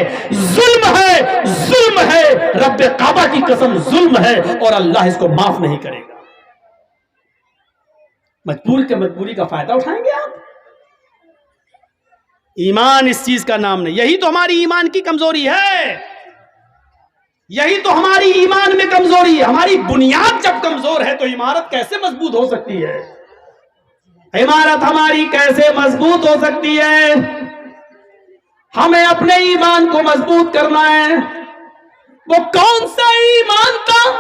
S1: ظلم ہے, ظلم ہے. رب کعبہ کی قسم ظلم ہے, اور اللہ اس کو معاف نہیں کرے گا. مجبور کے مجبوری کا فائدہ اٹھائیں گے آپ؟ ایمان اس چیز کا نام نہیں. یہی تو ہماری ایمان کی کمزوری ہے, یہی تو ہماری ایمان میں کمزوری ہے. ہماری بنیاد جب کمزور ہے تو عمارت کیسے مضبوط ہو سکتی ہے؟ عمارت ہماری کیسے مضبوط ہو سکتی ہے؟ ہمیں اپنے ایمان کو مضبوط کرنا ہے. وہ کون سا ایمان تھا,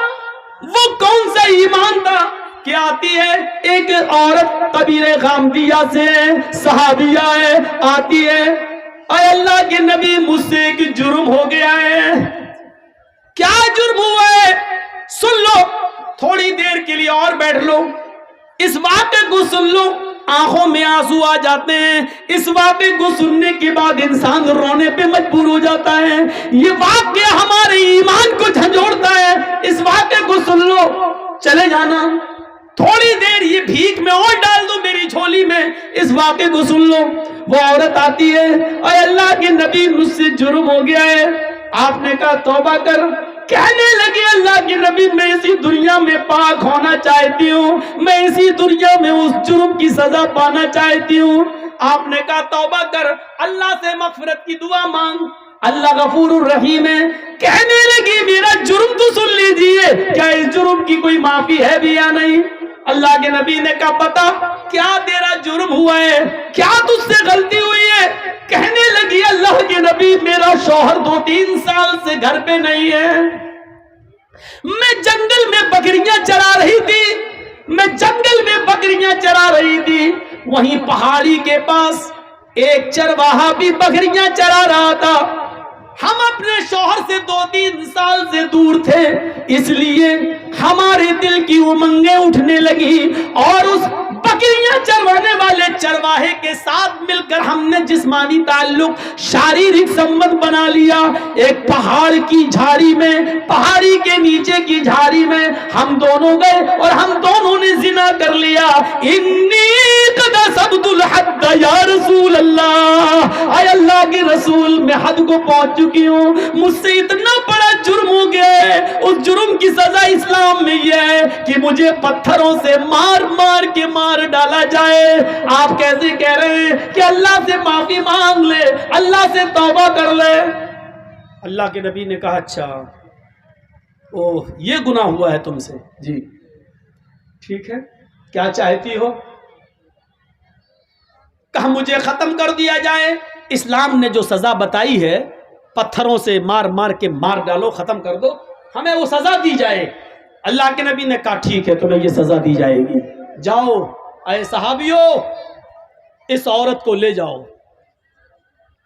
S1: وہ کون سا ایمان تھا کہ آتی ہے ایک عورت قبیلہ غامدیہ سے, صحابیہ ہے, آتی ہے, اے اللہ کے نبی مجھ سے ایک جرم ہو گیا ہے. کیا جرم ہوا ہے؟ سن لو, تھوڑی دیر کے لیے اور بیٹھ لو, اس واقعے کو سن لو. آنکھوں میں آنسو آ جاتے ہیں. اس واقعے کو سننے کے بعد انسان رونے پہ مجبور ہو جاتا ہے. یہ واقعہ ہمارے ایمان کو جھنجھوڑتا ہے. اس واقعے کو سن لو, چلے جانا تھوڑی دیر, یہ بھیک میں اور ڈال دو میری جھولی میں. اس واقعے کو سن لو. وہ عورت آتی ہے, اے اللہ کے نبی مجھ سے جرم ہو گیا ہے. آپ نے کہا توبہ کر. کہنے لگی اللہ کے نبی میں اسی دنیا میں پاک ہونا چاہتی ہوں, میں اسی دنیا میں اس جرم کی سزا پانا چاہتی ہوں. آپ نے کہا توبہ کر, اللہ سے مغفرت کی دعا مانگ, اللہ غفور الرحیم ہے. کہنے لگی میرا جرم تو سن لیجئے, کیا اس جرم کی کوئی معافی ہے بھی یا نہیں؟ اللہ کے نبی نے کہا بتا کیا تیرا جرم ہوا ہے, کیا تجھ سے غلطی ہوئی ہے؟ کہنے لگی اللہ کے نبی میرا شوہر 2-3 سال سے گھر پہ نہیں ہے, میں جنگل میں بکریاں چرا رہی تھی, میں جنگل میں بکریاں چرا رہی تھی, وہیں پہاڑی کے پاس ایک چرواہا بھی بکریاں چرا رہا تھا. ہم اپنے شوہر سے 2-3 سال سے دور تھے, اس لیے ہمارے دل کی امنگیں اٹھنے لگی اور اس بکریاں چروانے والے چرواہے کے ساتھ مل کر ہم نے جسمانی تعلق, شاریرک سمبند بنا لیا. ایک پہاڑ کی جھاڑی میں, پہاڑی کے نیچے کی جھاڑی میں ہم دونوں گئے اور ہم دونوں نے زنا کر لیا. انی قد صبت الحد یا رسول اللہ, اے اللہ کے رسول میں حد کو پہنچ چکی ہوں, مجھ سے اتنا بڑا جرم ہو گیا ہے. اس جرم کی سزا اسلام میں یہ ہے کہ مجھے پتھروں سے مار مار کے مار ڈالا جائے. آپ کیسے کہہ رہے ہیں کہ اللہ سے معافی مانگ لے, اللہ سے توبہ کر لے؟ اللہ کے نبی نے کہا اچھا اوہ یہ گناہ ہوا ہے تم سے, جی ٹھیک ہے, کیا چاہتی ہو؟ کہا مجھے ختم کر دیا جائے. اسلام نے جو سزا بتائی ہے پتھروں سے مار مار کے مار ڈالو, ختم کر دو, ہمیں وہ سزا دی جائے. اللہ کے نبی نے کہا ٹھیک ہے تمہیں یہ سزا دی جائے گی, جاؤ اے صحابیوں اس عورت کو لے جاؤ.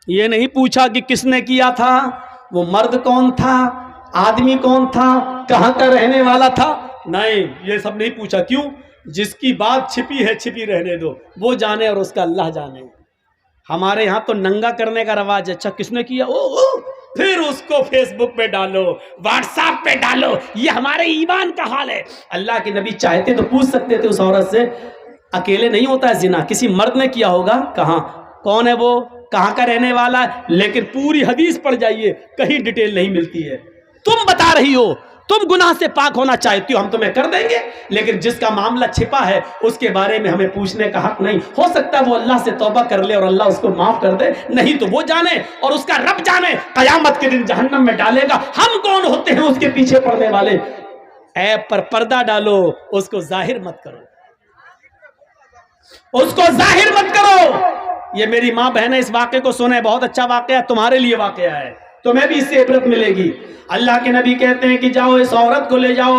S1: یہ نہیں پوچھا کہ کس نے کیا تھا, وہ مرد کون تھا, آدمی کون تھا, کہاں کا رہنے والا تھا, نہیں یہ سب نہیں پوچھا. کیوں؟ جس کی بات چھپی ہے چھپی رہنے دو, وہ جانے اور اس کا اللہ جانے. ہمارے ہاں تو ننگا کرنے کا رواج ہے, اچھا کس نے کیا, پھر اس کو فیس بک پہ ڈالو, واٹس ایپ پہ ڈالو, یہ ہمارے ایمان کا حال ہے. اللہ کے نبی چاہتے تو پوچھ سکتے تھے اس عورت سے, اکیلے نہیں ہوتا ہے زنا, کسی مرد نے کیا ہوگا, کہاں, کون ہے وہ, کہاں کا رہنے والا ہے, لیکن پوری حدیث پڑھ جائیے کہیں ڈیٹیل نہیں ملتی ہے. تم بتا رہی ہو تم گناہ سے پاک ہونا چاہتی ہو, ہم تمہیں کر دیں گے, لیکن جس کا معاملہ چھپا ہے اس کے بارے میں ہمیں پوچھنے کا حق نہیں. ہو سکتا ہے وہ اللہ سے توبہ کر لے اور اللہ اس کو معاف کر دے, نہیں تو وہ جانے اور اس کا رب جانے, قیامت کے دن جہنم میں ڈالے گا. ہم کون ہوتے ہیں اس کے پیچھے پڑنے والے؟ عیب پر پردہ ڈالو, اس کو ظاہر مت کرو, اس کو ظاہر مت کرو. یہ میری ماں بہنیں اس واقعے کو سنیں, بہت اچھا واقعہ ہے, تمہارے لیے واقعہ ہے, تمہیں بھی اس سے عبرت ملے گی. اللہ کے نبی کہتے ہیں کہ جاؤ اس عورت کو لے جاؤ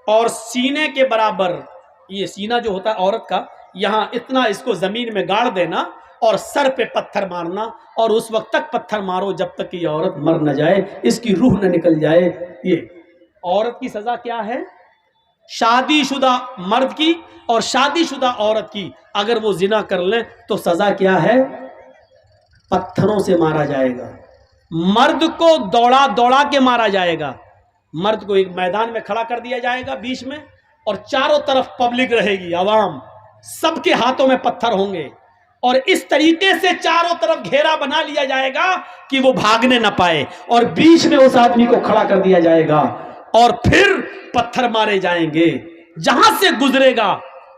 S1: اور سینے کے برابر, یہ سینہ جو ہوتا ہے عورت کا, یہاں اتنا اس کو زمین میں گاڑ دینا اور سر پہ پتھر مارنا, اور اس وقت تک پتھر مارو جب تک کہ یہ عورت مر نہ جائے, اس کی روح نہ نکل جائے. یہ عورت کی سزا کیا ہے؟ شادی شدہ مرد کی اور شادی شدہ عورت کی اگر وہ زنا کر لیں تو سزا کیا ہے؟ پتھروں سے مارا جائے گا. مرد کو دوڑا دوڑا کے مارا جائے گا, مرد کو ایک میدان میں کھڑا کر دیا جائے گا بیچ میں, اور چاروں طرف پبلک رہے گی, عوام, سب کے ہاتھوں میں پتھر ہوں گے, اور اس طریقے سے چاروں طرف گھیرا بنا لیا جائے گا کہ وہ بھاگنے نہ پائے, اور بیچ میں اس آدمی کو کھڑا کر دیا جائے گا, اور پھر پتھر مارے جائیں گے. جہاں سے گزرے گا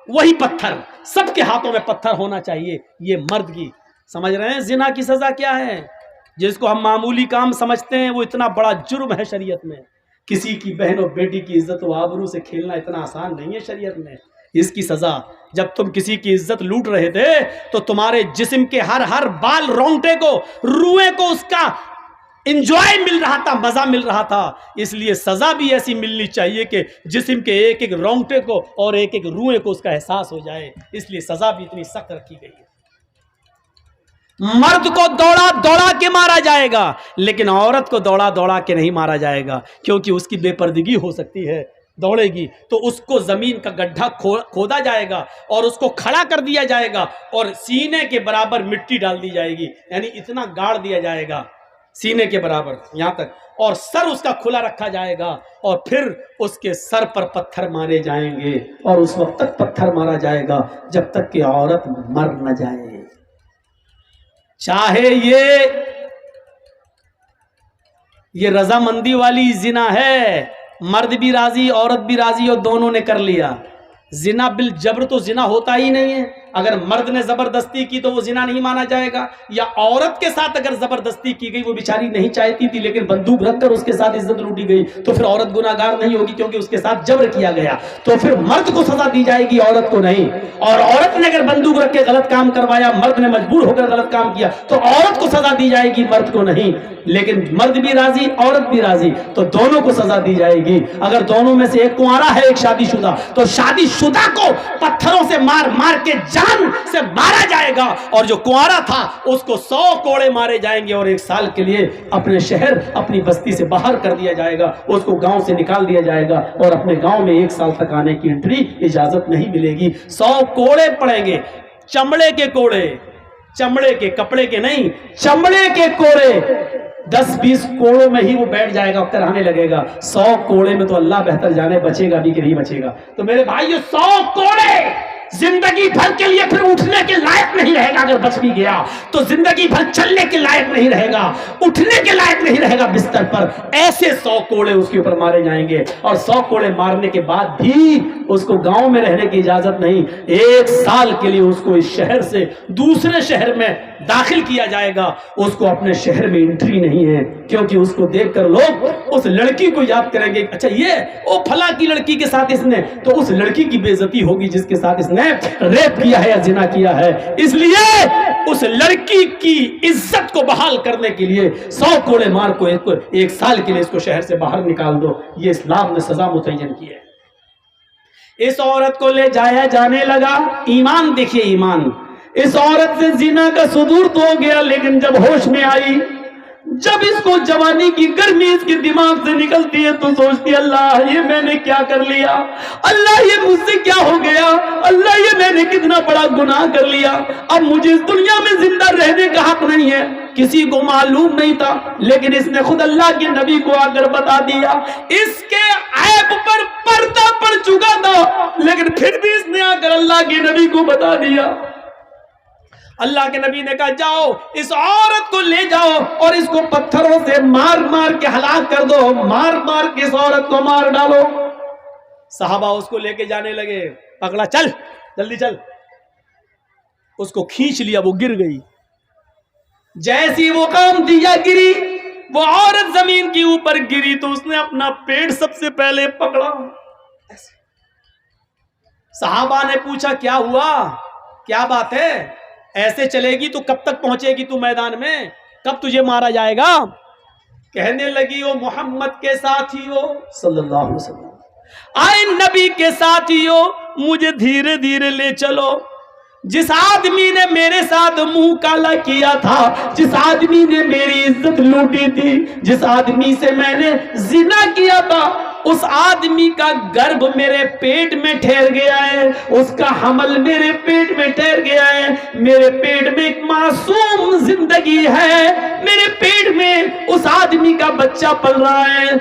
S1: وہی پتھر, سب کے ہاتھوں میں پتھر ہونا چاہیے. یہ مرد کی, سمجھ رہے ہیں زنا کی سزا کیا ہے؟ جس کو ہم معمولی کام سمجھتے ہیں وہ اتنا بڑا جرم ہے شریعت میں. کسی کی بہن اور بیٹی کی عزت و آبرو سے کھیلنا اتنا آسان نہیں ہے شریعت میں. اس کی سزا, جب تم کسی کی عزت لوٹ رہے تھے تو تمہارے جسم کے ہر بال رونگٹے کو, روئے کو اس کا انجوائے مل رہا تھا, مزہ مل رہا تھا. اس لیے سزا بھی ایسی ملنی چاہیے کہ جسم کے ایک ایک رونگٹے کو اور ایک ایک روئے کو اس کا احساس ہو جائے. اس لیے سزا بھی اتنی سخت رکھی گئی ہے. مرد کو دوڑا دوڑا کے مارا جائے گا, لیکن عورت کو دوڑا دوڑا کے نہیں مارا جائے گا, کیونکہ اس کی بے پردگی ہو سکتی ہے. دوڑے گی تو اس کو زمین کا گڈھا کھودا جائے گا اور اس کو کھڑا کر دیا جائے گا, اور سینے کے برابر مٹی ڈال دی جائے گی, یعنی اتنا گاڑ دیا جائے گا سینے کے برابر یہاں تک, اور سر اس کا کھلا رکھا جائے گا, اور پھر اس کے سر پر پتھر مارے جائیں گے, اور اس وقت تک پتھر مارا جائے گا جب تک کہ عورت مر نہ جائے. چاہے یہ رضامندی والی زنا ہے, مرد بھی راضی عورت بھی راضی اور دونوں نے کر لیا. زنا بالجبر تو زنا ہوتا ہی نہیں ہے. اگر مرد نے زبردستی کی تو وہ زنا نہیں مانا جائے گا, یا عورت کے ساتھ اگر زبردستی کی گئی, وہ بیچاری نہیں چاہتی تھی لیکن بندوق رکھ کر اس کے ساتھ عزت لوٹی گئی, تو پھر عورت گناہگار نہیں ہوگی کیونکہ اس کے ساتھ جبر کیا گیا. تو پھر مرد کو سزا دی جائے گی, عورت کو نہیں. اور عورت نے اگر بندوق رکھ کے غلط کام کروایا, مرد نے مجبور ہو کر غلط کام کیا, تو عورت کو سزا دی جائے گی, مرد کو نہیں. لیکن مرد بھی راضی عورت بھی راضی تو دونوں کو سزا دی جائے گی. اگر دونوں میں سے ایک کنوارا ہے ایک شادی شدہ, تو شادی شدہ کو پتھروں سے مار مار کے جان سے مارا جائے گا, اور جو کنوارا تھا اس کو 100 کوڑے مارے جائیں گے, اور 1 سال کے لیے اپنے شہر اپنی بستی سے باہر کر دیا جائے گا, اس کو گاؤں سے نکال دیا جائے گا, اور اپنے گاؤں میں 1 سال تک آنے کی انٹری اجازت نہیں ملے گی. 100 کوڑے پڑیں گے, چمڑے کے کوڑے, چمڑے کے, کپڑے کے نہیں, چمڑے کے کوڑے. 10-20 کوڑوں میں ہی وہ بیٹھ جائے گا, کرانے لگے گا. 100 کوڑے میں تو اللہ بہتر جانے بچے گا بھی کہ نہیں بچے گا. تو میرے بھائیو 100 کوڑے زندگی بھر کے لیے پھر اٹھنے کے لائق نہیں رہے گا. اگر بچ بھی گیا تو زندگی بھر چلنے کے لائق نہیں رہے گا, اٹھنے کے لائق نہیں رہے گا بستر پر. ایسے 100 کوڑے اس کے اوپر مارے جائیں گے, اور 100 کوڑے مارنے کے بعد بھی اس کو گاؤں میں رہنے کی اجازت نہیں. 1 سال کے لیے اس کو اس شہر سے دوسرے شہر میں داخل کیا جائے گا. اس کو اپنے شہر میں انٹری نہیں ہے, کیونکہ اس کو دیکھ کر لوگ اس لڑکی کو یاد کریں گے, اچھا یہ وہ فلاں کی لڑکی کے ساتھ اس نے, تو اس لڑکی کی بے عزتی ہوگی جس کے ساتھ اس نے ریپ کیا ہے یا زنا کیا ہے. اس لیے اس لڑکی کی عزت کو بحال کرنے کے لیے 100 کوڑے مار کو 1 سال کے لیے اس کو شہر سے باہر نکال دو. یہ اسلام نے سزا متعین کی ہے. اس عورت کو لے جایا جانے لگا. ایمان دیکھیے, ایمان. اس عورت سے زنا کا صدور تو ہو گیا, لیکن جب ہوش میں آئی, جب اس کو جوانی کی گرمی اس کے دماغ سے نکلتی ہے, تو سوچتی اللہ یہ میں نے کیا کر لیا, اللہ یہ مجھ سے کیا ہو گیا, اللہ یہ میں نے کتنا بڑا گناہ کر لیا. اب مجھے اس دنیا میں زندہ رہنے کا حق نہیں ہے. کسی کو معلوم نہیں تھا, لیکن اس نے خود اللہ کے نبی کو آ کر بتا دیا. اس کے عیب پر پردہ پڑ چکا تھا, لیکن پھر بھی اس نے آ کر اللہ کے نبی کو بتا دیا. اللہ کے نبی نے کہا جاؤ اس عورت کو لے جاؤ اور اس کو پتھروں سے مار مار کے ہلاک کر دو, مار مار کے اس عورت کو مار ڈالو. صحابہ اس کو لے کے جانے لگے, پکڑا, چل جلدی چل. اس کو کھینچ لیا, وہ گر گئی. جیسی وہ کام دیا گری, وہ عورت زمین کے اوپر گری تو اس نے اپنا پیٹ سب سے پہلے پکڑا. صحابہ نے پوچھا کیا ہوا, کیا بات ہے, ایسے چلے گی تو کب تک پہنچے گی تو میدان میں, کب تجھے مارا جائے گا. کہنے لگی وہ محمد کے ساتھیوں صلی اللہ علیہ وسلم, آئے نبی کے ساتھیوں, مجھے دھیرے دھیرے لے چلو. جس آدمی نے میرے ساتھ منہ کالا کیا تھا, جس آدمی نے میری عزت لوٹی تھی, جس آدمی سے میں نے زنا کیا تھا, اس آدمی کا گرب میرے پیٹ میں ٹھہر گیا ہے, اس کا حمل میرے پیٹ میں ٹھہر گیا ہے. میرے پیٹ میں ایک معصوم زندگی ہے, میرے پیٹ میں اس آدمی کا بچہ پل رہا ہے.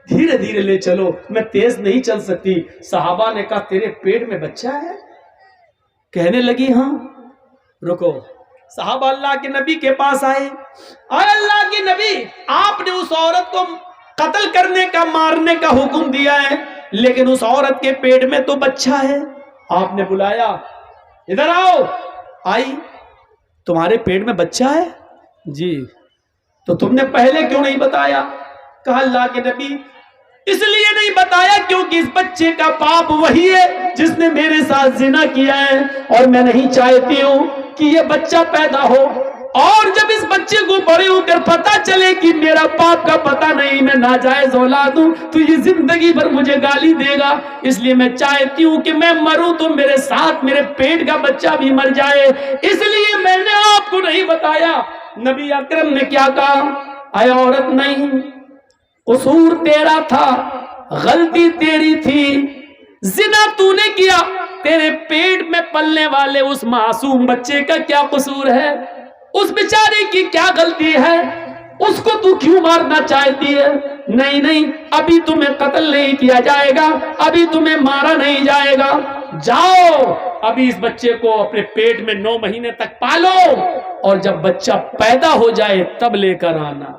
S1: دھیرے دھیرے لے چلو, میں تیز نہیں چل سکتی. صحابہ نے کہا تیرے پیٹ میں بچہ ہے؟ کہنے لگی ہاں. رکو, صحابہ اللہ کے نبی کے پاس آئے. اے اللہ کے نبی, آپ نے اس عورت کو قتل کرنے کا, مارنے کا حکم دیا ہے, لیکن اس عورت کے پیٹ میں تو بچہ ہے. آپ نے بلایا, ادھر آؤ. آئی, تمہارے پیٹ میں بچہ ہے؟ جی. تو تم نے پہلے کیوں نہیں بتایا؟ کہا اللہ کے نبی اس لیے نہیں بتایا کیونکہ اس بچے کا باپ وہی ہے جس نے میرے ساتھ زنا کیا ہے, اور میں نہیں چاہتی ہوں کہ یہ بچہ پیدا ہو, اور جب اس بچے کو بڑے ہو کر پتا چلے کہ میرا باپ کا پتہ نہیں, میں ناجائز اولاد ہوں, تو یہ زندگی بھر مجھے گالی دے گا. اس لیے میں چاہتی ہوں کہ میں مروں تو میرے ساتھ میرے پیٹ کا بچہ بھی مر جائے, اس لیے میں نے آپ کو نہیں بتایا. نبی اکرم نے کیا کہا, اے عورت نہیں, قصور تیرا تھا, غلطی تیری تھی, زنا تو نے کیا, تیرے پیٹ میں پلنے والے اس معصوم بچے کا کیا قصور ہے, اس بیچارے کی کیا غلطی ہے, اس کو تو کیوں مارنا چاہتی ہے؟ نہیں نہیں, ابھی تمہیں قتل نہیں کیا جائے گا, ابھی تمہیں مارا نہیں جائے گا. جاؤ ابھی اس بچے کو اپنے پیٹ میں 9 مہینے تک پالو, اور جب بچہ پیدا ہو جائے تب لے کر آنا.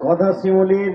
S2: কথা শিমুলির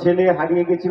S2: ছেলে হারিয়ে গেছিল,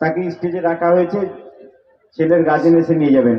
S2: তাকে স্টেজে রাখা হয়েছে, ছেলের গার্জেন এসে নিয়ে যাবেন।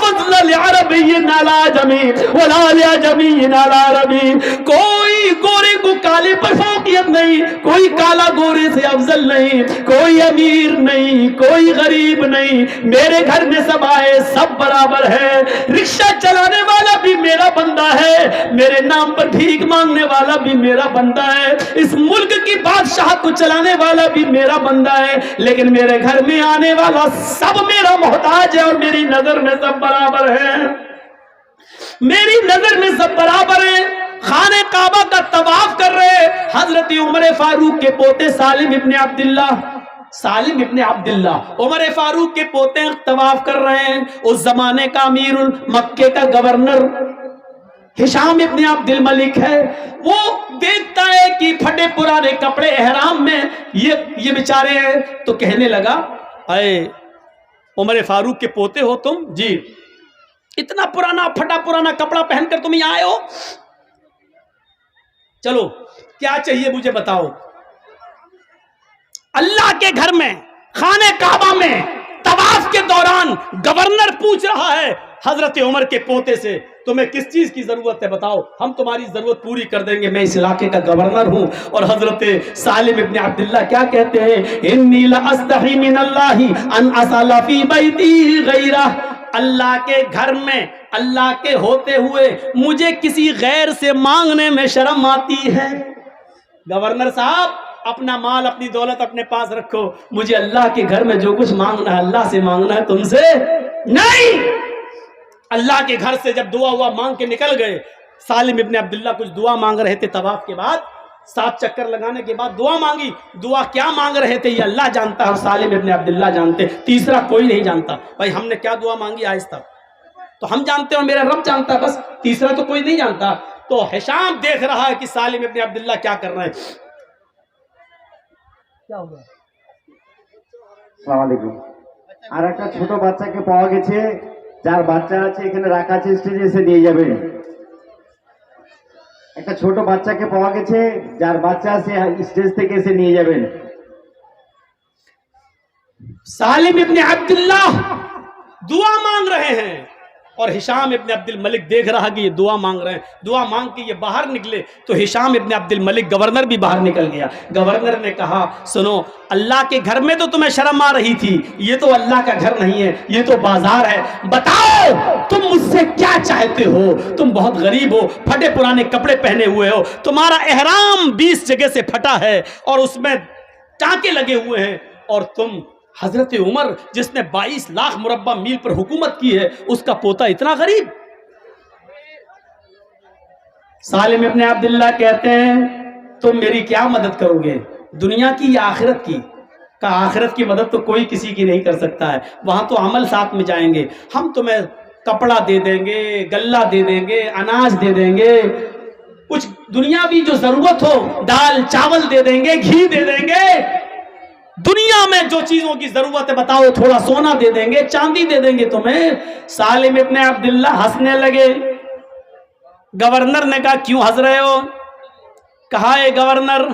S1: فضل لعربی علی عجمی ولا لعجمی علی عربی، کوئی گورے کو کالے پر فوقیت نہیں، کوئی کالا گورے سے افضل نہیں، کوئی امیر نہیں، کوئی غریب نہیں، میرے گھر میں سب آئے سب برابر ہے، رکشہ چلانے والا بھی میرا بندہ ہے، میرے نام پر بھیک مانگنے والا بھی میرا بندہ ہے، اس ملک کی بادشاہ کو چلانے والا بھی میرا بندہ ہے، لیکن میرے گھر میں آنے والا سب میرا محتاج ہے، اور میری نظر میں سب برابر ہے، میری نظر میں سب برابر ہیں۔ خانہ کعبہ کا طواف کر رہے حضرت عمر فاروق کے پوتے سالم ابن عبداللہ عمر فاروق کے پوتے طواف کر رہے ہیں۔ اس زمانے کا امیر مکے کا گورنر ہشام ابن عبد الملک ہے، وہ دیکھتا ہے کہ پھٹے پرانے کپڑے احرام میں یہ بیچارے ہیں، تو کہنے لگا اے عمر فاروق کے پوتے ہو تم؟ جی۔ اتنا پرانا پھٹا پرانا کپڑا پہن کر تم یہاں آئے ہو؟ چلو کیا چاہیے مجھے بتاؤ۔ اللہ کے گھر میں خانہ کعبہ میں طواف کے دوران گورنر پوچھ رہا ہے حضرت عمر کے پوتے سے تمہیں کس چیز کی ضرورت ہے، بتاؤ ہم تمہاری ضرورت پوری کر دیں گے، میں اس علاقے کا گورنر ہوں۔ اور حضرت سالم ابن عبداللہ کیا کہتے ہیں؟ انی لاستحی من اللہ ان اسال فی بیتی غیرہ، اللہ کے گھر میں اللہ کے ہوتے ہوئے مجھے کسی غیر سے مانگنے میں شرم آتی ہے۔ گورنر صاحب اپنا مال اپنی دولت اپنے پاس رکھو، مجھے اللہ کے گھر میں جو کچھ مانگنا ہے اللہ سے مانگنا ہے، تم سے نہیں۔ اللہ کے گھر سے جب دعا ہوا مانگ کے نکل گئے، سالم ابن عبداللہ کچھ دعا مانگ رہے تھے طواف کے بعد، 7 چکر لگانے کے بعد دعا مانگی، دعا کیا مانگ رہے تھے یہ اللہ جانتا ہے اور سالم ابن عبداللہ جانتے، تیسرا کوئی نہیں جانتا۔ بھائی ہم نے کیا دعا مانگی آہستہ تو ہم جانتے ہیں اور میرا رب جانتا ہے، بس تیسرا تو کوئی نہیں جانتا۔ تو ہشام دیکھ رہا ہے کہ سالم ابن عبداللہ کیا کر رہے ہیں۔ کیا ہوگا؟
S2: আসসালামু আলাইকুম। আর একটা ছোট বাচ্চাকে পাওয়া গেছে, যার বাচ্চা আছে এখানে রাখা আছে, স্টেজে এসে নিয়ে যাবেন। একটা ছোট বাচ্চাকে পাওয়া গেছে, যার বাচ্চা আছে স্টেজ থেকে এসে নিয়ে যাবেন।
S1: سالم ابن عبداللہ دعا مانگ رہے ہیں اور ہشام ابن عبد الملک دیکھ رہا کہ یہ دعا مانگ رہے ہیں، دعا مانگ کے یہ باہر نکلے تو ہشام ابن عبد الملک گورنر بھی باہر نکل گیا۔ گورنر نے کہا سنو، اللہ کے گھر میں تو تمہیں شرم آ رہی تھی، یہ تو اللہ کا گھر نہیں ہے، یہ تو بازار ہے، بتاؤ تم مجھ سے کیا چاہتے ہو؟ تم بہت غریب ہو، پھٹے پرانے کپڑے پہنے ہوئے ہو، تمہارا احرام 20 جگہ سے پھٹا ہے اور اس میں ٹانکے لگے ہوئے ہیں، اور تم حضرت عمر جس نے 22 لاکھ مربع میل پر حکومت کی ہے اس کا پوتا اتنا غریب۔ سالم ابن عبداللہ کہتے ہیں تم میری کیا مدد کرو گے، دنیا کی یا آخرت کی؟ کہ آخرت کی مدد تو کوئی کسی کی نہیں کر سکتا ہے، وہاں تو عمل ساتھ میں جائیں گے، ہم تمہیں کپڑا دے دیں گے، غلہ دے دیں گے، اناج دے دیں گے، کچھ دنیاوی جو ضرورت ہو دال چاول دے دیں گے، گھی دے دیں گے، دنیا میں جو چیزوں کی ضرورت ہے بتاؤ، تھوڑا سونا دے دیں گے، چاندی دے دیں گے تمہیں۔ سالم ابن عبداللہ ہنسنے لگے۔ گورنر نے کہا کیوں ہنس رہے ہو؟ کہا اے گورنر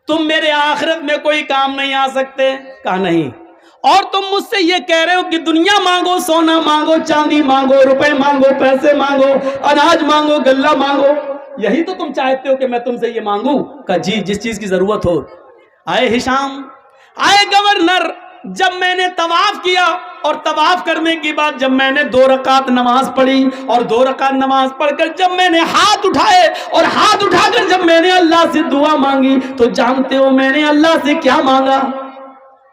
S1: تم میرے آخرت میں کوئی کام نہیں آ سکتے؟ کہا نہیں۔ اور تم مجھ سے یہ کہہ رہے ہو کہ دنیا مانگو، سونا مانگو، چاندی مانگو، روپے مانگو، پیسے مانگو، اناج مانگو، غلہ مانگو، یہی تو تم چاہتے ہو کہ میں تم سے یہ مانگوں؟ کہا جی، جس چیز کی ضرورت ہو۔ آئے ہشام، آئے گورنر، جب میں نے طواف کیا اور طواف کرنے کے بعد جب میں نے 2 رکعت نماز پڑھی اور 2 رکعت نماز پڑھ کر جب میں نے ہاتھ اٹھائے اور ہاتھ اٹھا کر جب میں نے اللہ سے دعا مانگی تو جانتے ہو میں نے اللہ سے کیا مانگا؟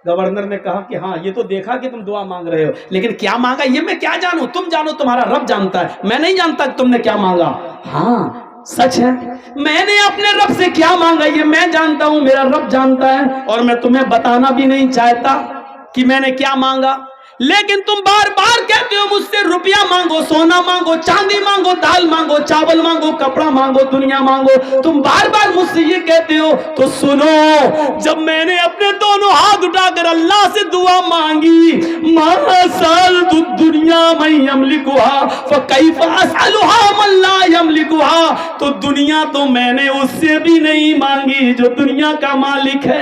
S1: گورنر نے کہا کہ ہاں یہ تو دیکھا کہ تم دعا مانگ رہے ہو، لیکن کیا مانگا یہ میں کیا جانوں؟ تم جانو، تمہارا رب جانتا ہے، میں نہیں جانتا کہ تم نے کیا مانگا۔ ہاں سچ ہے، میں نے اپنے رب سے کیا مانگا یہ میں جانتا ہوں، میرا رب جانتا ہے، اور میں تمہیں بتانا بھی نہیں چاہتا کہ میں نے کیا مانگا، لیکن تم بار بار کہتے ہو مجھ سے روپیہ مانگو، سونا مانگو، چاندی مانگو، دال مانگو، چاول مانگو، کپڑا مانگو، دنیا مانگو، تم بار بار مجھ سے یہ کہتے ہو۔ تو سنو، جب میں نے اپنے دونوں ہاتھ اٹھا کر اللہ سے دعا مانگی، ما سألت الدنیا من یملکها فکیف اسألها من لا یملکها، تو دنیا تو میں نے اس سے بھی نہیں مانگی جو دنیا کا مالک ہے،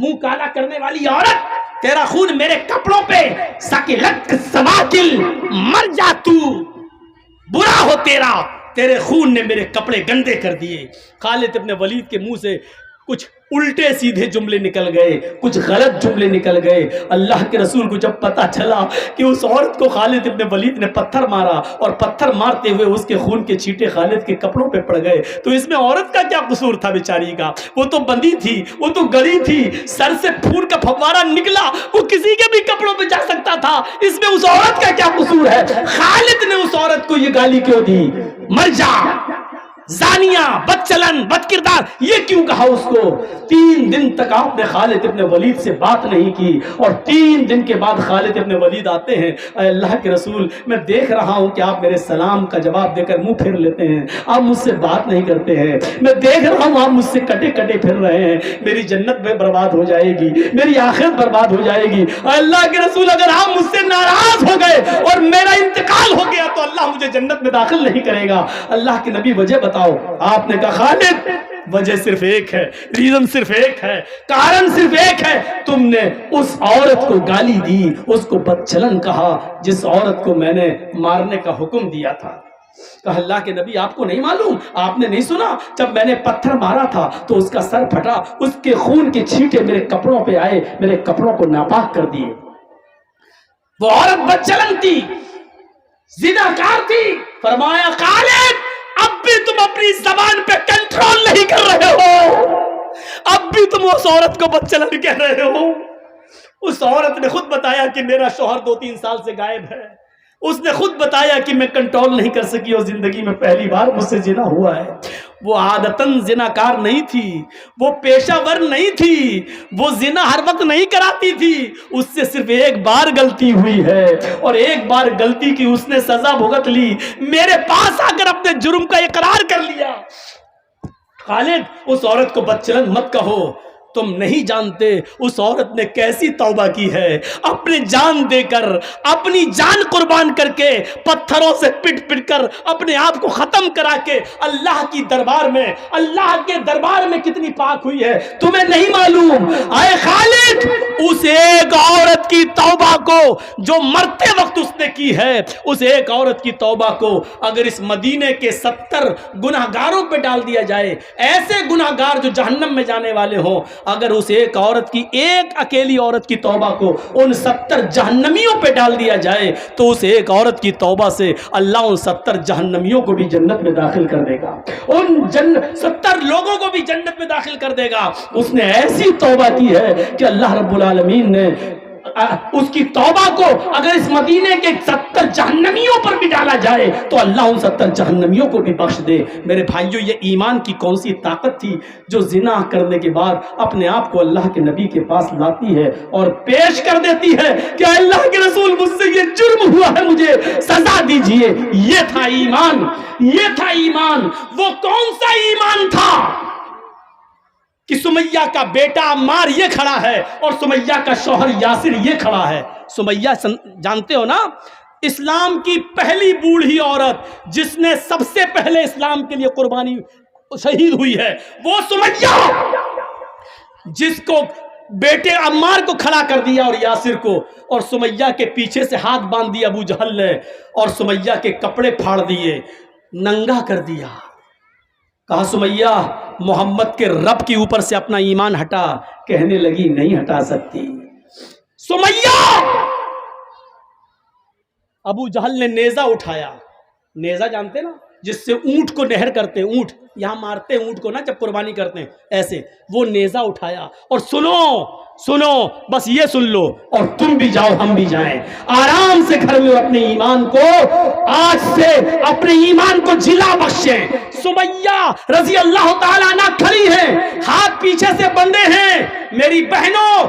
S1: منہ کالا کرنے والی عورت، تیرا خون میرے کپڑوں پہ، سکلت سواکل، مر جا تو، برا ہو تیرا، تیرے خون نے میرے کپڑے گندے کر دیے۔ خالد ابن ولید کے منہ سے کچھ الٹے سیدھے جملے نکل گئے، کچھ غلط جملے نکل گئے۔ اللہ کے رسول کو جب پتا چلا کہ اس عورت کو خالد ابن ولید نے پتھر مارا اور پتھر مارتے ہوئے اس کے خون کے چھینٹے خالد کے کپڑوں پہ پڑ گئے، تو اس میں عورت کا کیا قصور تھا بیچاری کا؟ وہ تو بندھی تھی، وہ تو گڑی تھی، سر سے خون کا فوارہ نکلا، وہ کسی کے بھی کپڑوں پہ جا سکتا تھا، اس میں اس عورت کا کیا قصور ہے؟ خالد نے اس عورت کو یہ گالی کیوں دی؟ مر جا، زانیہ، بد چلن، بد کردار، یہ کیوں کہا اس کو؟ 3 دن تک آپ نے خالد ابن ولید سے بات نہیں کی، اور 3 دن کے بعد خالد ابن ولید آتے ہیں، اے اللہ کے رسول میں دیکھ رہا ہوں کہ آپ میرے سلام کا جواب دے کر منہ پھیر لیتے ہیں، آپ مجھ سے بات نہیں کرتے ہیں، میں دیکھ رہا ہوں آپ مجھ سے کٹے کٹے پھر رہے ہیں، میری جنت میں برباد ہو جائے گی، میری آخرت برباد ہو جائے گی۔ اے اللہ کے رسول اگر آپ مجھ سے ناراض ہو گئے اور میرا انتقال ہو گیا تو اللہ مجھے جنت میں داخل نہیں کرے گا۔ اللہ کے نبی وجہ بتاؤ۔ آپ نے کہا خالد وجہ صرف ایک ہے، ریزن صرف ایک ہے، کارن صرف ایک ہے، تم نے اس عورت کو گالی دی، اس کو بدچلن کہا جس عورت کو میں نے مارنے کا حکم دیا تھا۔ کہا اللہ کے نبی آپ کو نہیں معلوم، آپ نے نہیں سنا جب میں نے پتھر مارا تھا تو اس کا سر پھٹا، اس کے خون کے چھینٹے میرے کپڑوں پہ آئے، میرے کپڑوں کو ناپاک کر دیے۔ وہ عورت بدچلن تھی، زناکار تھی۔ فرمایا خالد اب بھی تم اپنی زبان پہ کنٹرول نہیں کر رہے ہو، اب بھی تم اس عورت کو بدچلن کہہ رہے ہو۔ اس عورت نے خود بتایا کہ میرا شوہر 2-3 سال سے غائب ہے، اس نے خود بتایا کہ میں کنٹرول نہیں کر سکی اور زندگی میں پہلی بار مجھ سے زنا ہوا ہے۔ وہ عادتاً زناکار نہیں تھی، وہ پیشہ ور نہیں تھی، وہ زنا ہر وقت نہیں کراتی تھی، اس سے صرف ایک بار غلطی ہوئی ہے اور ایک بار غلطی کی اس نے سزا بھگت لی، میرے پاس آ کر اپنے جرم کا اقرار کر لیا۔ خالد اس عورت کو بدچلن مت کہو، تم نہیں جانتے اس عورت نے کیسی توبہ کی ہے، اپنے جان دے کر، اپنی جان قربان کر کے، پتھروں سے پٹ پٹ کر اپنے آپ کو ختم کرا کے اللہ کی دربار میں، اللہ کے دربار میں کتنی پاک ہوئی ہے تمہیں نہیں معلوم۔ اے خالد اس ایک عورت کی توبہ کو جو مرتے وقت اس نے کی ہے، اس ایک عورت کی توبہ کو اگر اس مدینے کے 70 گناہگاروں پہ ڈال دیا جائے، ایسے گناہگار جو جہنم میں جانے والے ہوں، اگر اس ایک عورت کی، ایک اکیلی عورت کی توبہ کو ان 70 جہنمیوں پہ ڈال دیا جائے تو اس ایک عورت کی توبہ سے اللہ ان 70 جہنمیوں کو بھی جنت میں داخل کر دے گا، ان 70 لوگوں کو بھی جنت میں داخل کر دے گا۔ اس نے ایسی توبہ کی ہے کہ اللہ رب العالمین نے اس کی توبہ کو اگر اس مدینے کے 70 جہنمیوں پر بھی ڈالا جائے تو اللہ ان 70 جہنمیوں کو بھی بخش دے۔ میرے بھائیوں یہ ایمان کی کون سی طاقت تھی جو زنا کرنے کے بعد اپنے آپ کو اللہ کے نبی کے پاس لاتی ہے اور پیش کر دیتی ہے کہ اللہ کے رسول مجھ سے یہ جرم ہوا ہے، مجھے سزا دیجئے۔ یہ تھا ایمان، یہ تھا ایمان۔ وہ کون سا ایمان تھا کہ سمیہ کا بیٹا عمار یہ کھڑا ہے اور سمیہ کا شوہر یاسر یہ کھڑا ہے۔ سمیہ جانتے ہو نا، اسلام کی پہلی بوڑھی عورت جس نے سب سے پہلے اسلام کے لیے قربانی شہید ہوئی ہے، وہ سمیہ، جس کو بیٹے عمار کو کھڑا کر دیا اور یاسر کو، اور سمیہ کے پیچھے سے ہاتھ باندھ دیا ابو جہل نے اور سمیہ کے کپڑے پھاڑ دیے، ننگا کر دیا۔ کہا سمیہ محمد کے رب کے اوپر سے اپنا ایمان ہٹا، کہنے لگی نہیں ہٹا سکتی۔ سمیہ، ابو جہل نے نیزہ اٹھایا، نیزہ جانتے نا جس سے اونٹ کو نہر کرتے، اونٹ یہاں مارتے اونٹ کو نا جب قربانی کرتے ہیں، ایسے وہ نیزہ اٹھایا اور سنو بس یہ سن لو اور تم بھی جاؤ ہم بھی جائیں، آرام سے گھر میں اپنے ایمان کو، آج سے اپنے ایمان کو جلا بخشیں۔ سمیہ رضی اللہ تعالیٰ عنہ کھڑی ہیں، ہاتھ پیچھے سے بندھے ہیں۔ میری بہنوں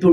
S1: 2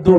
S1: 2